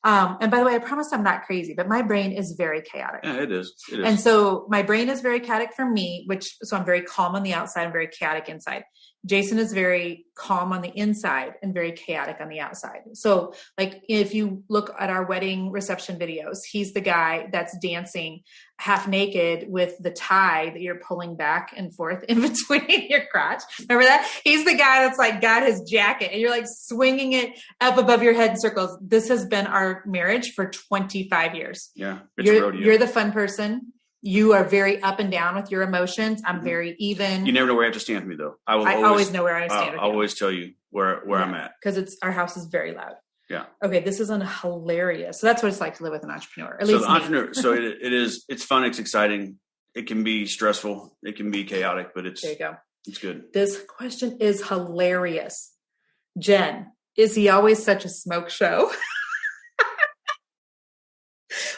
And by the way, I promise I'm not crazy, but my brain is very chaotic. Yeah, it is. And so my brain is very chaotic for me, so I'm very calm on the outside and very chaotic inside. Jason is very calm on the inside and very chaotic on the outside. So like, if you look at our wedding reception videos, he's the guy that's dancing half naked with the tie that you're pulling back and forth in between your crotch. Remember that? He's the guy that's like got his jacket and you're like swinging it up above your head in circles. This has been our marriage for 25 years. Yeah. You're the fun person. You are very up and down with your emotions. I'm very even. You never know where you have to stand with me, though. I always know where I stand with you. I'll always tell you where I'm at. Because our house is very loud. Yeah. Okay, this is hilarious. So that's what it's like to live with an entrepreneur. At least so it's fun. It's exciting. It can be stressful. It can be chaotic, but there you go. It's good. This question is hilarious. Jen, is he always such a smoke show?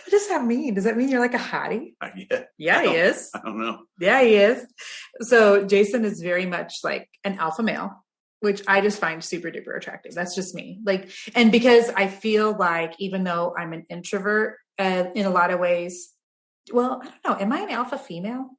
What does that mean? Does that mean you're like a hottie? Yeah, he is. I don't know. Yeah, he is. So Jason is very much like an alpha male, which I just find super duper attractive. That's just me. And because I feel like, even though I'm an introvert in a lot of ways, well, I don't know. Am I an alpha female?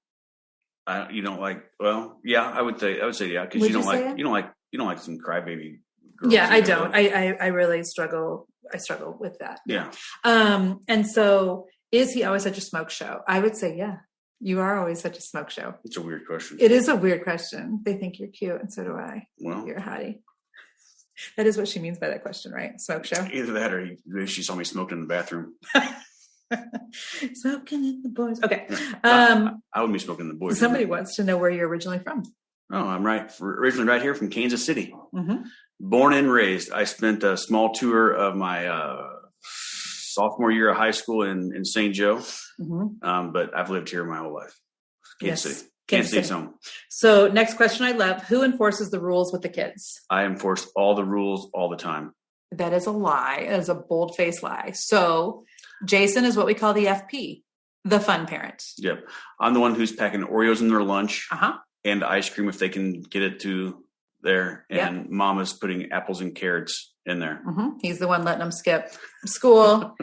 You don't like, well, yeah, I would say yeah. Cause you don't like some crybaby girls. Yeah, I don't. I really struggle. I struggle with that. Yeah. And so is he always such a smoke show? I would say, yeah, you are always such a smoke show. It's a weird question. It is a weird question. They think you're cute, and so do I. Well, you're a hottie. That is what she means by that question, right? Smoke show. Either that, or she saw me smoking in the bathroom. Smoking in the boys. Okay. I wouldn't be smoking in the boys. Somebody wants to know where you're originally from. Oh, I'm originally right here from Kansas City. Mm-hmm. Born and raised. I spent a small tour of my sophomore year of high school in St. Joe, but I've lived here my whole life. Kansas City. Kansas City's home. So next question I love. Who enforces the rules with the kids? I enforce all the rules all the time. That is a lie. That is a bold-faced lie. So Jason is what we call the FP, the fun parent. Yep. I'm the one who's packing Oreos in their lunch and ice cream if they can get it to there. And Mama's putting apples and carrots in there. He's the one letting them skip school.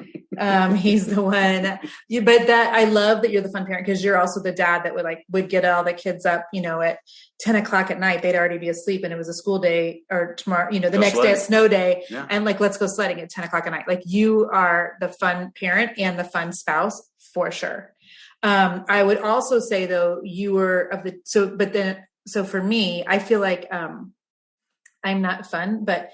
He's the one. But that I love that you're the fun parent, because you're also the dad that would get all the kids up, at 10 o'clock at night. They'd already be asleep, and it was a school day, or tomorrow, the next day, a snow day, and let's go sledding at 10 o'clock at night. You are the fun parent and the fun spouse for sure. I would also say, though, you were so for me, I feel like I'm not fun, but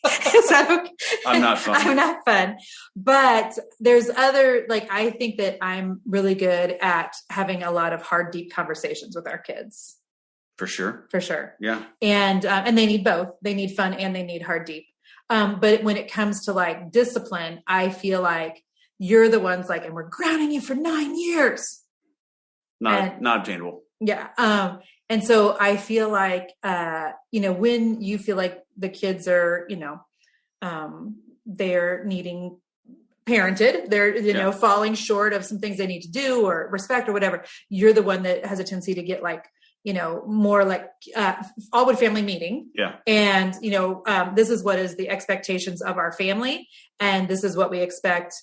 Is that okay? I'm not fun. I'm not fun. But there's other, like, I think that I'm really good at having a lot of hard, deep conversations with our kids. For sure. For sure. Yeah. And they need both. They need fun and they need hard, deep. But when it comes to like discipline, I feel like you're the ones like, and we're grounding you for 9 years. Not obtainable. Yeah. And so I feel like, when you feel like the kids are, they're needing parented, they're, falling short of some things they need to do or respect or whatever, you're the one that has a tendency to get like, more like Allwood family meeting. Yeah. And, this is what is the expectations of our family. And this is what we expect.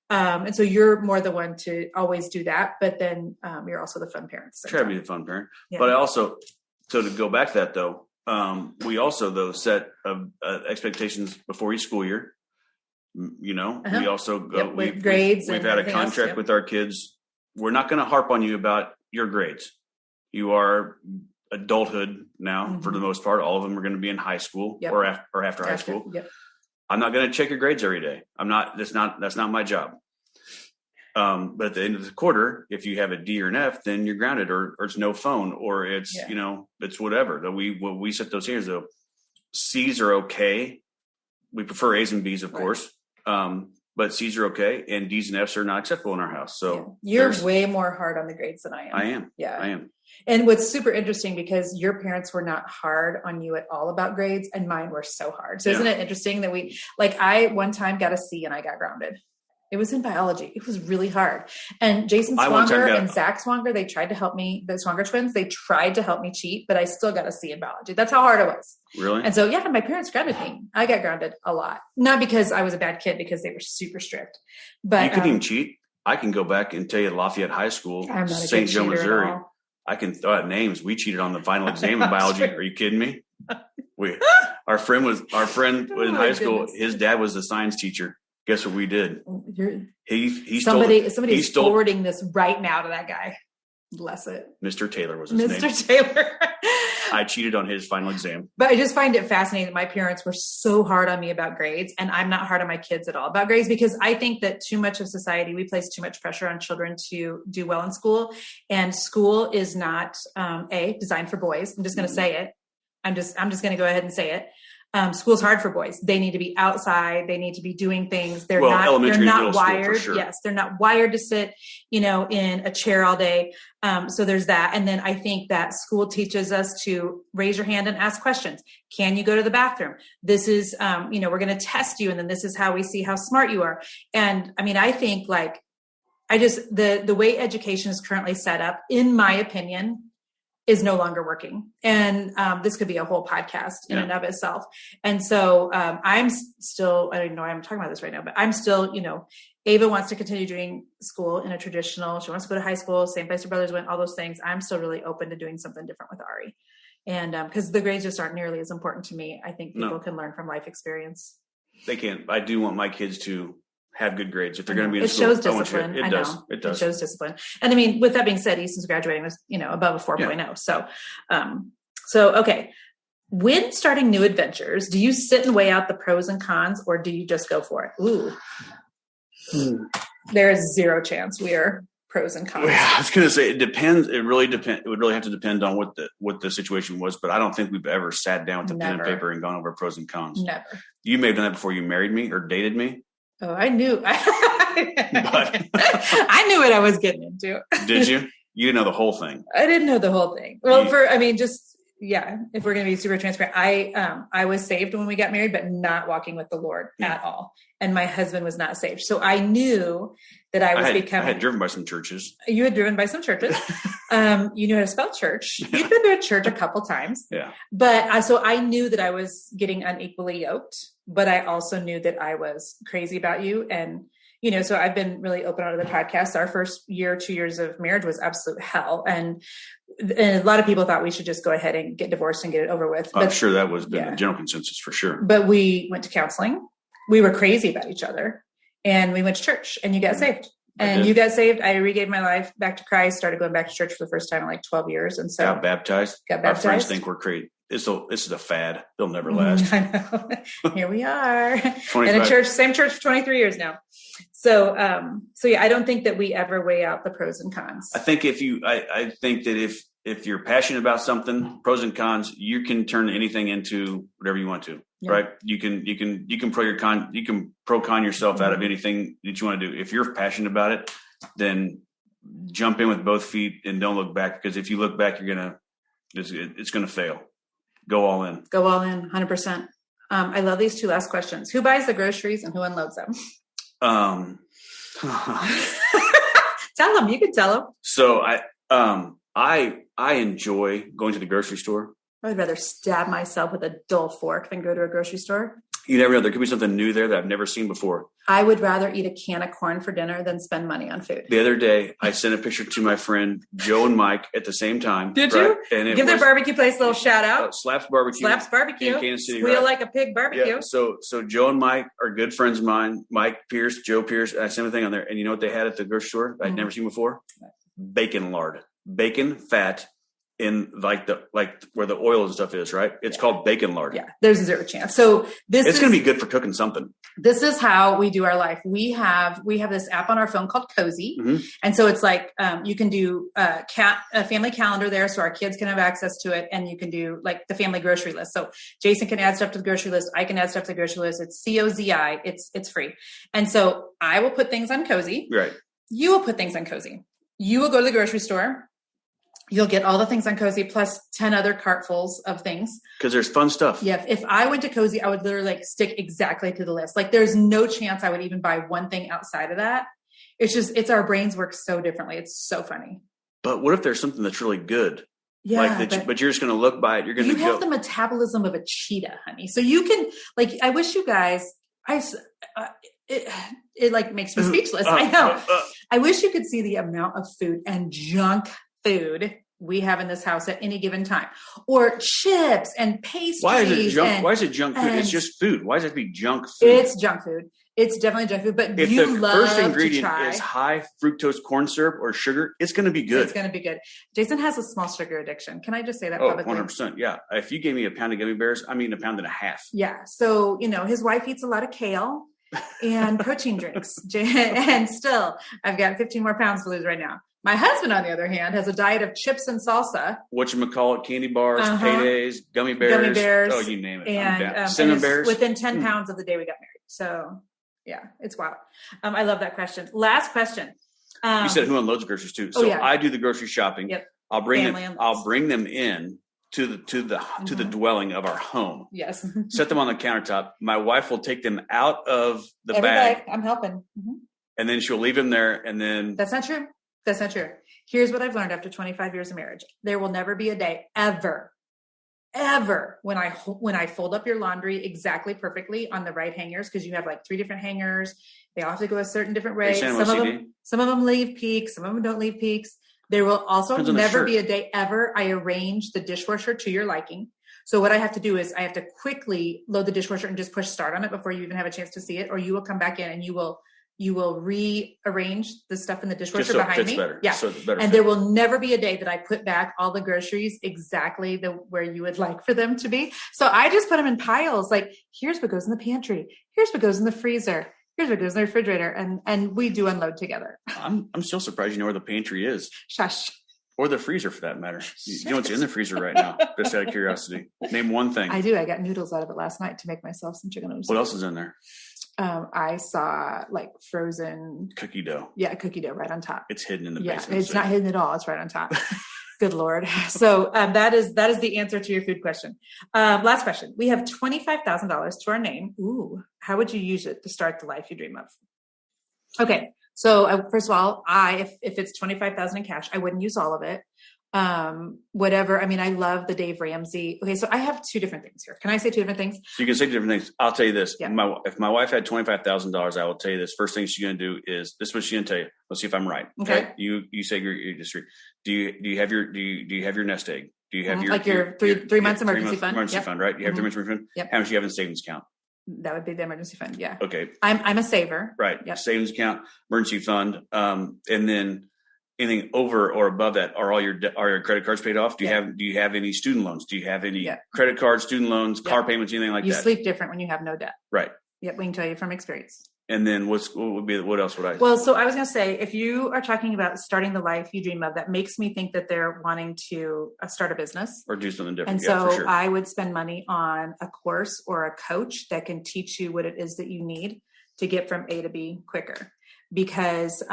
And so you're more the one to always do that, but then you're also the fun parent. Try to be the fun parent. Yeah. But I also, so to go back to that though, we also though set expectations before each school year. We also go with grades. We've had a contract with our kids. We're not going to harp on you about your grades. You are adulthood now for the most part. All of them are going to be in high school or after high school. Yep. I'm not going to check your grades every day. That's not my job. But at the end of the quarter, if you have a D or an F, then you're grounded or it's no phone or it's, it's whatever. We set those standards though. C's are okay. We prefer A's and B's, of course. But C's are okay and D's and F's are not acceptable in our house. So you're way more hard on the grades than I am. I am. Yeah. I am. And what's super interesting because your parents were not hard on you at all about grades and mine were so hard. So isn't it interesting that I one time got a C and I got grounded. It was in biology. It was really hard. And Jason Swanger and Zach Swanger, they tried to help me, the Swanger twins, they tried to help me cheat, but I still got a C in biology. That's how hard it was. Really? And so, my parents grounded me. I got grounded a lot. Not because I was a bad kid, because they were super strict. But you couldn't even cheat. I can go back and tell you Lafayette High School, St. Joe, Missouri. I can throw out names. We cheated on the final exam in biology. Are you kidding me? Our friend in high school. His dad was a science teacher. Guess what we did? Somebody's forwarding this right now to that guy. Bless it. Mr. Taylor was his name. Mr. Taylor. I cheated on his final exam. But I just find it fascinating that my parents were so hard on me about grades, and I'm not hard on my kids at all about grades, because I think that too much of society, we place too much pressure on children to do well in school, and school is not designed for boys. I'm just going to say it. I'm just going to go ahead and say it. School's hard for boys. They need to be outside. They need to be doing things. They're not wired. Sure. Yes. They're not wired to sit, in a chair all day. So there's that. And then I think that school teaches us to raise your hand and ask questions. Can you go to the bathroom? This is, we're going to test you. And then this is how we see how smart you are. And I think the way education is currently set up, in my opinion, is no longer working. And this could be a whole podcast in and of itself. And so I'm still, I don't even know why I'm talking about this right now, but I'm still, Ava wants to continue doing school in a traditional, she wants to go to high school, same place her brothers went, all those things. I'm still really open to doing something different with Ari. And because the grades just aren't nearly as important to me. I think people can learn from life experience. They can. I do want my kids to have good grades if they're going to be in it school. Shows discipline. It does. It shows discipline. And with that being said, Easton's graduating was, above a 4.0. So, okay. When starting new adventures, do you sit and weigh out the pros and cons, or do you just go for it? Ooh, there is zero chance we are pros and cons. Yeah, I was going to say, it depends. It really depends. It would really have to depend on what the situation was, but I don't think we've ever sat down with a pen and paper and gone over pros and cons. Never. You may have done that before you married me or dated me. Oh, I knew. I knew what I was getting into. Did you? You didn't know the whole thing. I didn't know the whole thing. Well, if we're going to be super transparent, I was saved when we got married, but not walking with the Lord at all. And my husband was not saved. So I knew that I had driven by some churches. You had driven by some churches. You knew how to spell church. You'd been to a church a couple times. Yeah. But so I knew that I was getting unequally yoked, but I also knew that I was crazy about you. And, so I've been really open on the podcast. Our first 2 years of marriage was absolute hell. And a lot of people thought we should just go ahead and get divorced and get it over with. I'm sure that was the general consensus for sure. But we went to counseling. We were crazy about each other, and we went to church, and you got saved. And you got saved. I regave my life back to Christ, started going back to church for the first time in 12 years. And so got baptized. Our friends think we're crazy. this is a fad. They'll never last. I know. Here we are in 25. a same church for 23 years now. So yeah, I don't think that we ever weigh out the pros and cons. I think I think that if you're passionate about something, pros and cons, you can turn anything into whatever you want to, right? You can pro con yourself out of anything that you want to do. If you're passionate about it, then jump in with both feet and don't look back, because if you look back, it's gonna fail. Go all in. Go all in, 100%. I love these two last questions. Who buys the groceries and who unloads them? Tell them. You can tell them. So I enjoy going to the grocery store. I would rather stab myself with a dull fork than go to a grocery store. You never know. There could be something new there that I've never seen before. I would rather eat a can of corn for dinner than spend money on food. The other day, I sent a picture to my friend Joe and Mike at the same time. Did you? And give their barbecue place a little shout out. Slaps Barbecue. Slaps Barbecue. In Kansas City. Squeal like a pig barbecue. Yeah. So Joe and Mike are good friends of mine. Mike Pierce, Joe Pierce. I sent everything on there. And you know what they had at the grocery store I'd never seen before? Bacon lard. Bacon fat in like where the oil and stuff is, right? It's called bacon lard. Yeah, there's zero chance. So it's going to be good for cooking something. This is how we do our life. We have this app on our phone called Cozy. And so it's like, you can do a family calendar there, so our kids can have access to it. And you can do like the family grocery list. So Jason can add stuff to the grocery list. I can add stuff to the grocery list. It's COZI. It's free. And so I will put things on Cozy. Right. You will put things on Cozy. You will go to the grocery store. You'll get all the things on Cozy plus 10 other cartfuls of things. Because there's fun stuff. Yeah. If I went to Cozy, I would literally like stick exactly to the list. Like there's no chance I would even buy one thing outside of that. It's our brains work so differently. It's so funny. But what if there's something that's really good? Yeah. But you're just going to look by it. You're going to have the metabolism of a cheetah, honey. So you can I wish you guys, it like makes me speechless. I know. I wish you could see the amount of food and junk food we have in this house at any given time, or chips and pastries. Why is it junk? Why is it junk food? It's just food. Why does it be junk food? It's junk food. It's definitely junk food. But if you the love first ingredient to try. is high fructose corn syrup or sugar, it's going to be good. It's going to be good. Jason has a small sugar addiction. Can I just say that publicly? 100%. Yeah. If you gave me a pound of gummy bears, I'm eating a pound and a half. Yeah. So his wife eats a lot of kale and protein drinks, and still I've got 15 more pounds to lose right now. My husband, on the other hand, has a diet of chips and salsa. Whatchamacallit, candy bars, paydays, gummy bears. Oh, you name it. And, cinnamon bears. Within 10 pounds of the day we got married. So, yeah, it's wild. I love that question. Last question. You said who unloads groceries too. So I do the grocery shopping. Yep. I'll bring them in to the dwelling of our home. Yes. Set them on the countertop. My wife will take them out of the Every bag. I'm helping. And then she'll leave them there. And then that's not true. That's not true. Here's what I've learned after 25 years of marriage. There will never be a day ever when I fold up your laundry exactly perfectly on the right hangers, because you have like 3 different hangers. They all have to go a certain different way. Some of them leave peaks. Some of them don't leave peaks. There will also never be a day ever I arrange the dishwasher to your liking. So what I have to do is I have to quickly load the dishwasher and just push start on it before you even have a chance to see it, or you will come back in and you will rearrange the stuff in the dishwasher behind me. Better. Yeah. So there will never be a day that I put back all the groceries exactly where you would like for them to be. So I just put them in piles. Like, here's what goes in the pantry. Here's what goes in the freezer. Here's what goes in the refrigerator. And we do unload together. I'm still surprised you know where the pantry is. Shush. Or the freezer, for that matter. You know what's in the freezer right now? Just out of curiosity. Name one thing. I do. I got noodles out of it last night to make myself some chicken noodles. What else is in there? I saw like frozen cookie dough. Yeah, cookie dough right on top. It's hidden in the basement. It's not hidden at all. It's right on top. Good Lord. So that is the answer to your food question. Last question. We have $25,000 to our name. Ooh, how would you use it to start the life you dream of? Okay. So first of all, if it's $25,000 in cash, I wouldn't use all of it. Whatever. I mean, I love the Dave Ramsey. Okay. So I have 2 different things here. Can I say 2 different things? So you can say 2 different things. I'll tell you this. Yeah. If my wife had $25,000, I will tell you this. First thing she's going to do is this is what she's going to tell you. Let's see if I'm right. Okay. You say you disagree. Do you have your nest egg? Do you have your 3 months emergency fund? Emergency fund, right? You have 3 months emergency fund? Yep. How much do you have in savings account? That would be the emergency fund. Yeah. Okay. I'm a saver. Right. Yep. Savings account, emergency fund. And then anything over or above that, are your credit cards paid off? Do you have any student loans? Do you have any credit cards, student loans, car payments, anything like that? You sleep different when you have no debt. Right. Yep, we can tell you from experience. And then what else would I? Well, so I was going to say, if you are talking about starting the life you dream of, that makes me think that they're wanting to start a business or do something different. And so I would spend money on a course or a coach that can teach you what it is that you need to get from A to B quicker, because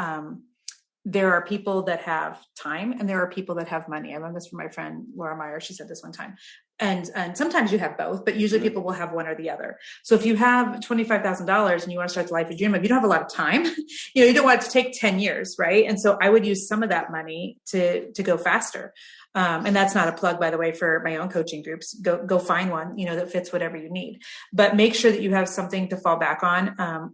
there are people that have time and there are people that have money. I learned this from my friend, Laura Meyer. She said this one time. And sometimes you have both, but usually people will have one or the other. So if you have $25,000 and you want to start the life you dream of, you don't have a lot of time. You don't want it to take 10 years. Right. And so I would use some of that money to go faster. And that's not a plug, by the way, for my own coaching groups. Go find one, that fits whatever you need, but make sure that you have something to fall back on.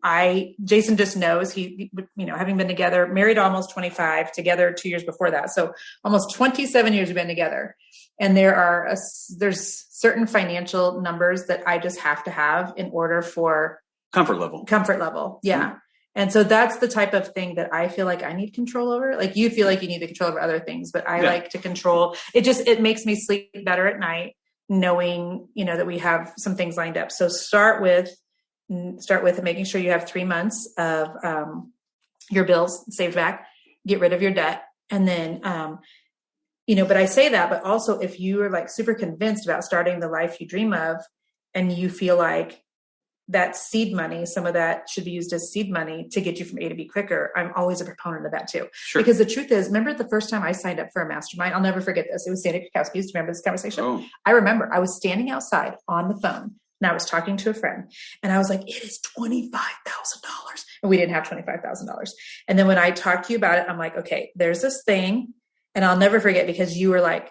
Jason just knows having been together, married almost 25, together 2 years before that. So almost 27 years we've been together. And there's certain financial numbers that I just have to have in order for comfort level. Yeah. Mm-hmm. And so that's the type of thing that I feel like I need control over. Like you feel like you need the control over other things, but I like to control it. It makes me sleep better at night knowing, that we have some things lined up. So start with making sure you have 3 months of your bills saved back, get rid of your debt. And then, but I say that, but also if you are like super convinced about starting the life you dream of and you feel like that seed money, some of that should be used as seed money to get you from A to B quicker, I'm always a proponent of that too. Sure. Because the truth is, remember the first time I signed up for a mastermind? I'll never forget this. It was Sandy Kukowski's. Do you remember this conversation? Oh. I remember I was standing outside on the phone and I was talking to a friend and I was like, it is $25,000. And we didn't have $25,000. And then when I talked to you about it, I'm like, okay, there's this thing. And I'll never forget because you were like,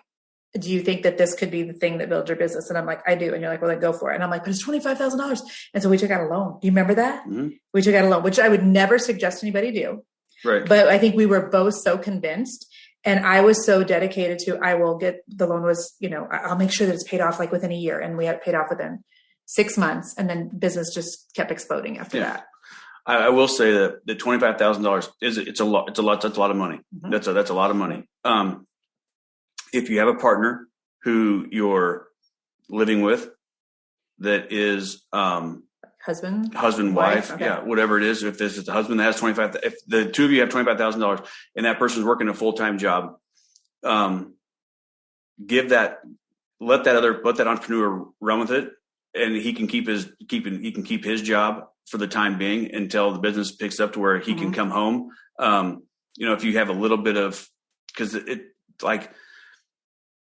do you think that this could be the thing that builds your business? And I'm like, I do. And you're like, well, then go for it. And I'm like, but it's $25,000. And so we took out a loan. Do you remember that? Mm-hmm. We took out a loan, which I would never suggest anybody do. Right. But I think we were both so convinced. And I was so dedicated to, I will get the loan was, I'll make sure that it's paid off like within a year. And we had it paid off within 6 months. And then business just kept exploding after that. I will say that the $25,000 it's a lot. That's a lot of money. Mm-hmm. That's a lot of money. If you have a partner who you're living with that is husband, wife, okay. Whatever it is. If this is the husband that has if the two of you have $25,000 and that person's working a full-time job, let that entrepreneur run with it, and he can keep his job for the time being until the business picks up to where he can come home. If you have a little bit of, because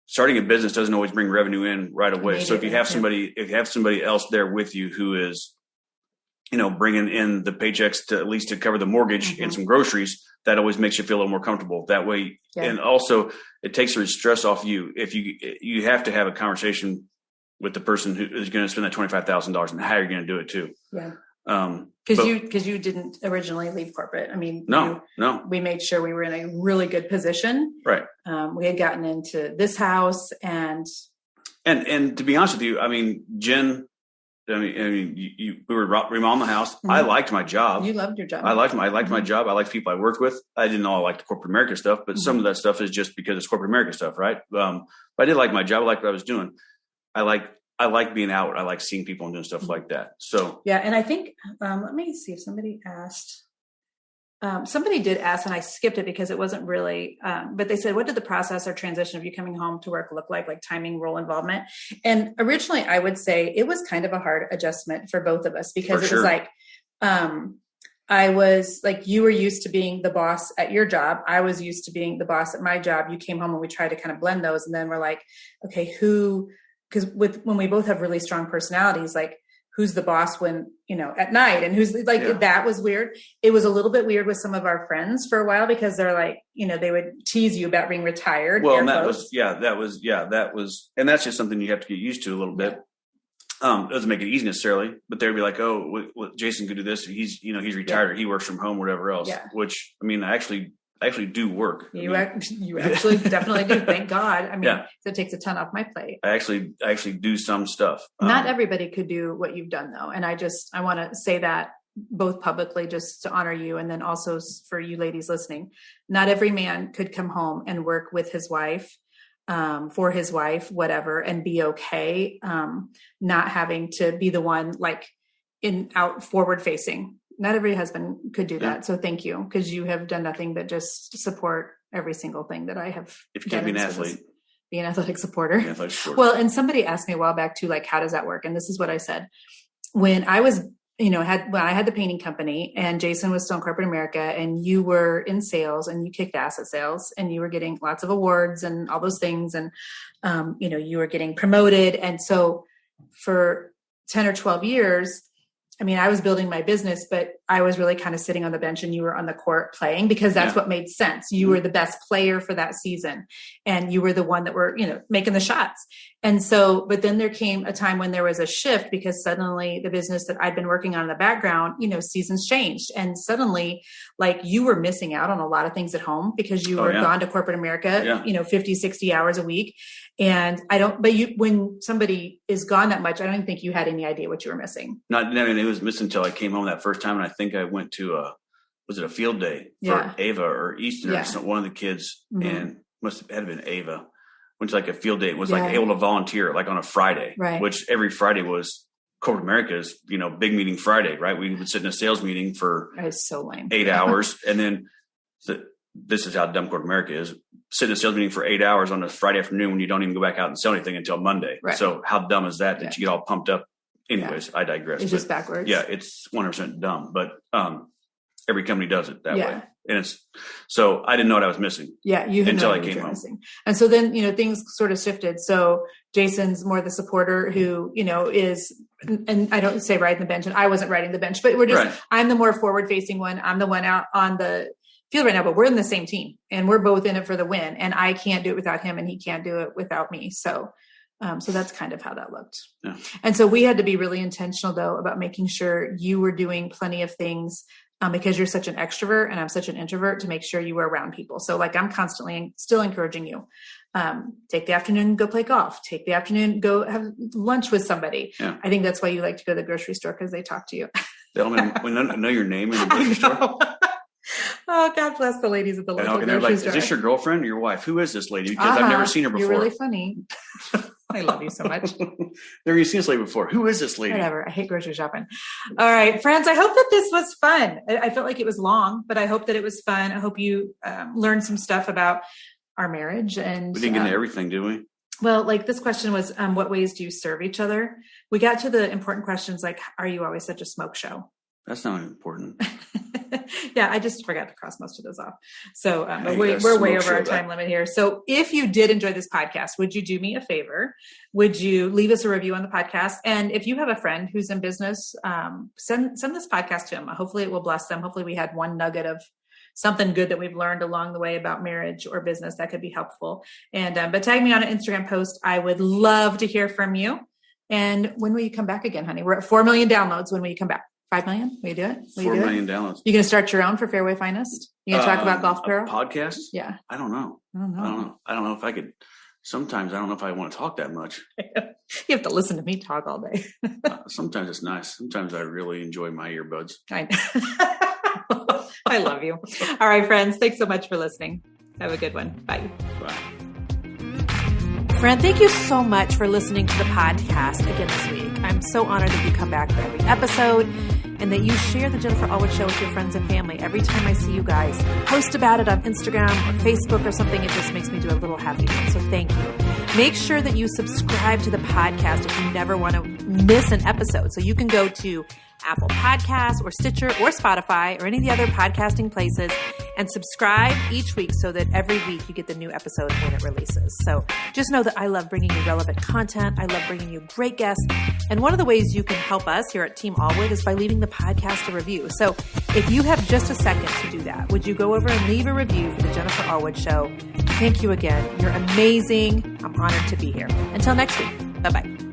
starting a business doesn't always bring revenue in right away. So if you have somebody else there with you who is, bringing in the paychecks to at least to cover the mortgage and some groceries, that always makes you feel a little more comfortable that way. Yeah. And also it takes the stress off you. If you have to have a conversation with the person who is going to spend that $25,000 and how you're going to do it too. Yeah. Because you didn't originally leave corporate. I mean, no. We made sure we were in a really good position. Right. We had gotten into this house and to be honest with you, I mean, Jen, we were remodeling the house. Mm-hmm. I liked my job. You loved your job. I liked my job. I liked people I worked with. I didn't all like the corporate America stuff, but some of that stuff is just because it's corporate America stuff, right? But I did like my job. I liked what I was doing. I like being out. I like seeing people and doing stuff like that. So yeah. And I think, let me see if somebody asked, somebody did ask and I skipped it because it wasn't really, but they said, what did the process or transition of you coming home to work look like timing, role involvement? And originally I would say it was kind of a hard adjustment for both of us because it was like, I was like, you were used to being the boss at your job. I was used to being the boss at my job. You came home and we tried to kind of blend those. And then we're like, okay, because when we both have really strong personalities, like who's the boss when, at night and who's that was weird. It was a little bit weird with some of our friends for a while because they're like, they would tease you about being retired. Well, and that was, and that's just something you have to get used to a little bit. It doesn't make it easy necessarily, but they'd be like, oh, well, Jason could do this. He's retired or he works from home, whatever else, which I mean, I actually do work. You actually definitely do. Thank God. I mean, so it takes a ton off my plate. I actually do some stuff. Not everybody could do what you've done though. And I want to say that both publicly just to honor you. And then also for you ladies listening, not every man could come home and work with his wife, for his wife, whatever, and be okay. Not having to be the one like out forward facing. Not every husband could do that. So thank you. Because you have done nothing but just support every single thing that I have. If you can't be an athlete. Be an athletic supporter. Well, and somebody asked me a while back too, like, how does that work? And this is what I said. When I was, when I had the painting company and Jason was still in corporate America and you were in sales and you kicked ass at sales and you were getting lots of awards and all those things. And, you were getting promoted. And so for 10 or 12 years, I mean, I was building my business, but I was really kind of sitting on the bench and you were on the court playing because that's what made sense. You were the best player for that season and you were the one that were, making the shots. And so, but then there came a time when there was a shift because suddenly the business that I'd been working on in the background, seasons changed. And suddenly like you were missing out on a lot of things at home because you were gone to corporate America, 50, 60 hours a week. And when somebody is gone that much, I don't even think you had any idea what you were missing. It was missing until I came home that first time. And I think I went to a field day for Ava or Easton or one of the kids and must have had been Ava. Went to like a field day. It was like able to volunteer like on a Friday, which every Friday was corporate America's, big meeting Friday, right? We would sit in a sales meeting for so lame. 8 hours. And then this is how dumb corporate America is. Sit in a sales meeting for 8 hours on a Friday afternoon when you don't even go back out and sell anything until Monday. Right. So how dumb is that you get all pumped up? Anyways, I digress. It's just backwards. Yeah, it's 100% dumb. But every company does it that way. And so I didn't know what I was missing. Yeah, you had until no I idea came home. Missing. And so then, things sort of shifted. So Jason's more the supporter who, is, and I don't say riding the bench, and I wasn't riding the bench, but we're just, I'm the more forward facing one. I'm the one out on the field right now, but we're in the same team and we're both in it for the win. And I can't do it without him and he can't do it without me. So that's kind of how that looked. Yeah. And so we had to be really intentional though about making sure you were doing plenty of things because you're such an extrovert and I'm such an introvert to make sure you were around people. So like I'm constantly still encouraging you. Take the afternoon, go play golf, take the afternoon, go have lunch with somebody. Yeah. I think that's why you like to go to the grocery store because they talk to you. They don't know your name in the grocery store. Oh, God bless the ladies at the local grocery store. Is this your girlfriend or your wife? Who is this lady? Because I've never seen her before. You're really funny. I love you so much. Never seen this lady before. Who is this lady? Whatever. I hate grocery shopping. All right, friends. I hope that this was fun. I felt like it was long, but I hope that it was fun. I hope you learned some stuff about our marriage. And we didn't get into everything, did we? Well, like this question was, what ways do you serve each other? We got to the important questions like, are you always such a smoke show? That's not important. Yeah, I just forgot to cross most of those off. So we're way over our time limit here. So if you did enjoy this podcast, would you do me a favor? Would you leave us a review on the podcast? And if you have a friend who's in business, send this podcast to them. Hopefully it will bless them. Hopefully we had one nugget of something good that we've learned along the way about marriage or business that could be helpful. And but tag me on an Instagram post. I would love to hear from you. And when will you come back again, honey? We're at 4 million downloads. When will you come back? 5 million? Will you do it? 4 million downloads. You going to start your own for Fairway Finest? You going to talk about golf apparel? Podcast? Yeah. I don't know. I don't know if I could. Sometimes I don't know if I want to talk that much. You have to listen to me talk all day. Sometimes it's nice. Sometimes I really enjoy my earbuds. I know. I love you. All right, friends. Thanks so much for listening. Have a good one. Bye. Bye. Friend, thank you so much for listening to the podcast again this week. I'm so honored that you come back for every episode and that you share the Jennifer Allwood Show with your friends and family. Every time I see you guys post about it on Instagram or Facebook or something, it just makes me do a little happy. So thank you. Make sure that you subscribe to the podcast if you never want to miss an episode. So you can go to Apple Podcasts or Stitcher or Spotify or any of the other podcasting places and subscribe each week so that every week you get the new episode when it releases. So just know that I love bringing you relevant content. I love bringing you great guests. And one of the ways you can help us here at Team Allwood is by leaving the podcast a review. So if you have just a second to do that, would you go over and leave a review for the Jennifer Allwood Show? Thank you again. You're amazing. I'm honored to be here. Until next week. Bye-bye.